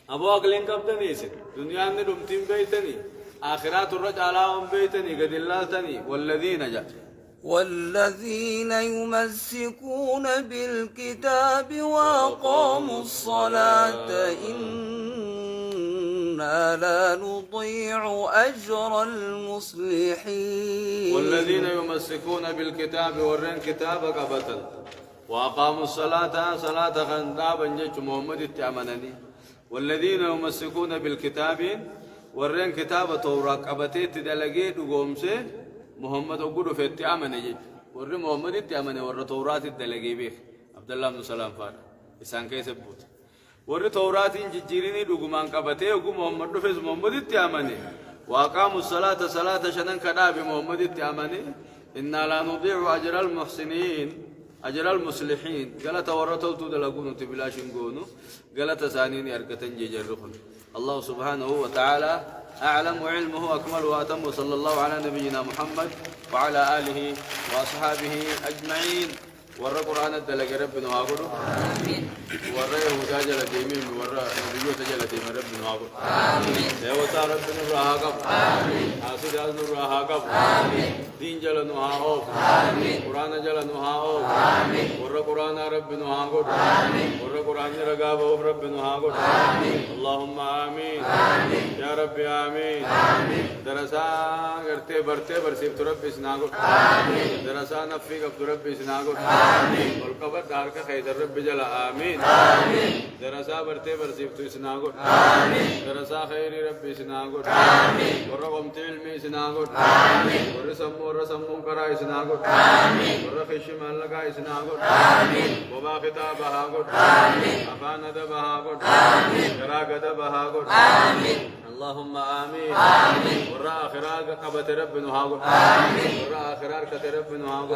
أبو أقلين كبدني سن دنيا ندمتين بيتني آخرات الرجال بيتني قد اللاتني والذين يمسكون بالكتاب وأقاموا الصلاة إنا لا نضيع أجر المصلحين والذين يمسكون بالكتاب ورين كتاب قبتا وأقاموا الصلاة صلاة خندابا جيش محمد التعمنني والذين يمسكون بالكتاب ورين كتاب توراة قبتي تدلقي دقومسي محمد أقول في التعمني جيش ورين محمد التعمني ور توراة الدلقي بيخ عبد الله بن سلام فار إسان كيس بوت ور توراة جيريني دقمان قبتي وقو محمد فيز محمد التعمني وأقاموا الصلاة صلاة شنن كذاب محمد التعمني إنا لا نضيع أجر المحسنين أجر المصلحين قالت ورطوا تدلقون تبلاشن قونو قالت سانين أركتن جيجرخن الله سبحانه وتعالى أعلم وعلمه أكمل وأتم صلى الله على نبينا محمد وعلى آله وأصحابه أجمعين ورى قرآن الدلق ربنا وعقله ورى يهودا جل ديمين ورى نبيو تجل ديمين ربنا وعقله سيوتا ربنا نراها قبل حاسد عزن نراها قبل دين جل نها أوف قرآن جل نها أوف ورى قرآن ربنا وعقله ورى قرآن رقاب أوف ربنا وعقله اللهم آمين يا ربي آمين درسا کرتے برتے برسیب ربي سناقل درسا نفي قبض ربي سناقل والقبر دار کا خیدر رب جل آمين درسا برتے برسیب تو سناقل درسا خيري ربي سناقل ورقم علمي سناقل ورسمون كراي سناقل ورخش مالكاي سناقل وبا خطابها قل أفان دبها قل كراك دبها قل اللهم آمين ورا آخرار قبت ربنا هاقل ورا آخرار كت ربنا هاقل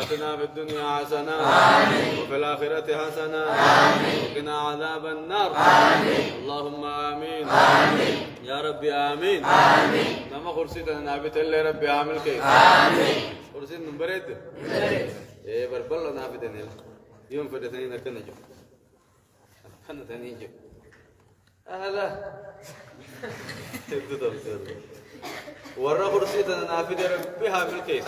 آتنا في الدنيا حسنة وفي الآخرة حسنة وقنا عذاب النار اللهم آمين يا ربي آمين نما خرسيتنا نابت اللي ربي عامل كيف خرسيت نمبرد إيه بربلا نابتني يوم فدتني نكنا جو كنا تاني جو أهلا ورا خرسي تنافذ ربها في الكيس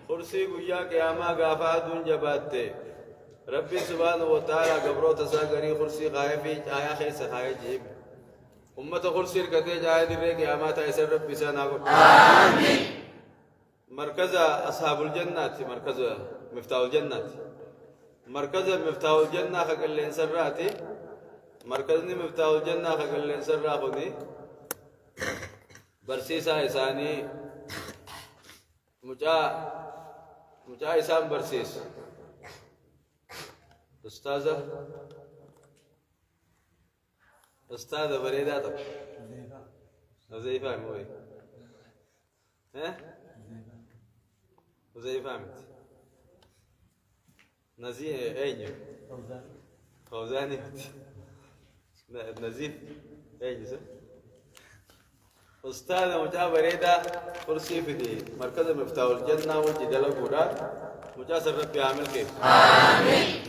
خرسي قويا قياما غافا دون جباتي ربي سبحانه وتعالى قبرو تساقري خرسي غايفي آيا خيس خاي جيب أمة خرسي الكتي جاهد الرئي قياما تأسر ربي سانا مركز أصحاب الجنة مركز مفتاح الجنة مركز مفتاح الجنة خلق الإنسان راتي مركزني مفتاح الجنة خلق الإنسان راخذي برسيسا إساني مجا إسان برسيس أستاذة بريدة حذيفة موي ها وزي فهمت نزيه أينيو فوزاني نزيف أينيو صح أستاذ مجاب ريدا كرسي في دي مركز مفتاح الجنة والجدال القرآن مجاسر ربي عامل كيف آمين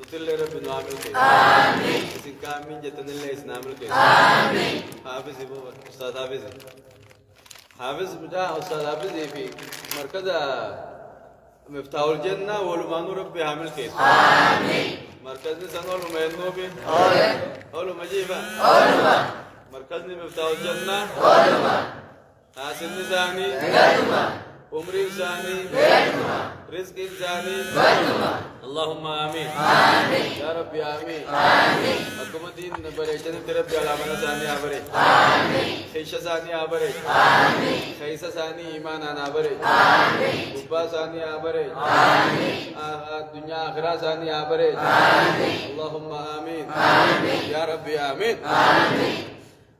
نطلع ربي نعمل كيف آمين إسن كامين جتن الله إسن عامل كيف آمين حافظ بابا أستاذ حافظ مجا أستاذ حافظ في مركز مفتاح الجنة والمانو ربي عامل كيف آمين مركز نسان ولما ينوبي أولو مجيبا مركز مفتاح الجنة حاسن نساني عمر إنساني رزق إنساني اللهم آمين يا ربي آمين أكما دين بريشن ربي على من ساني أبري خيش ساني أبري خيس ساني إيمان أنا أبري أبا ساني أبري الدنيا آخرة ساني أبري اللهم آمين يا ربي آمين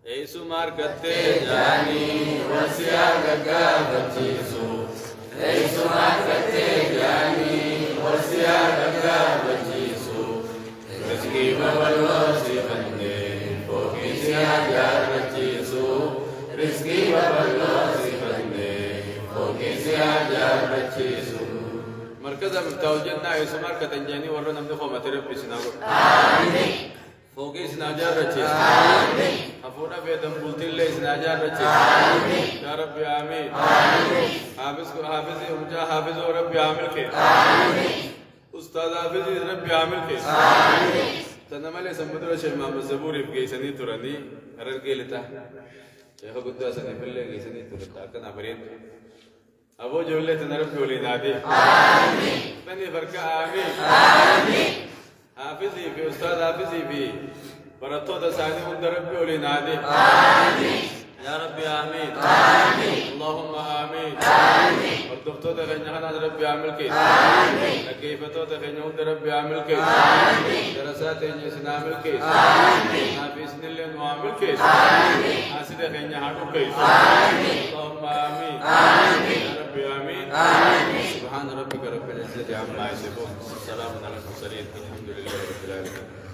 Eisu markate jani wasiya gaga bachisu Eisu markate jani wasiya gaga bachisu Rizki baballo si bande Foki siya jar bachisu Rizki baballo si bande Foki siya jar bachisu Markaza miftahu janna Eisu markate jani warra namdu khomati rabbi sinago Amin فوقي سناجار رجيس آمين أفونا في دم بولتي اللي سناجار رجيس آمين يا ربي آمين آمين حافظ أمجا حافظ ربي عامل كي آمين أستاذ حافظ ربي عامل كي آمين تنمالي سمدر شيخ محمد زبوري في سني تراني أرد قيلتا شيخ قدوا سني بلي سني ترتا كنا بريد أبو جولة تنرب جولي نادي آمين بني فرقة آمين آمين حافظي في أستاذ حافظي في برتو دساني من ربي ولنادي آمين يا ربي آمين آمين اللهم آمين آمين والدكتور دخلنا خنا ربي عامل كي آمين كيفتو دخلنا من ربي عامل كي آمين دراسات إني سنعمل كي آمين حافظ نلين وعامل كي آمين حاسد دخلنا هارو كي آمين اللهم آمين آمين يا ربي آمين آمين سبحان ربك رب العزة عما يصفون سلام على المرسلين الحمد لله رب العالمين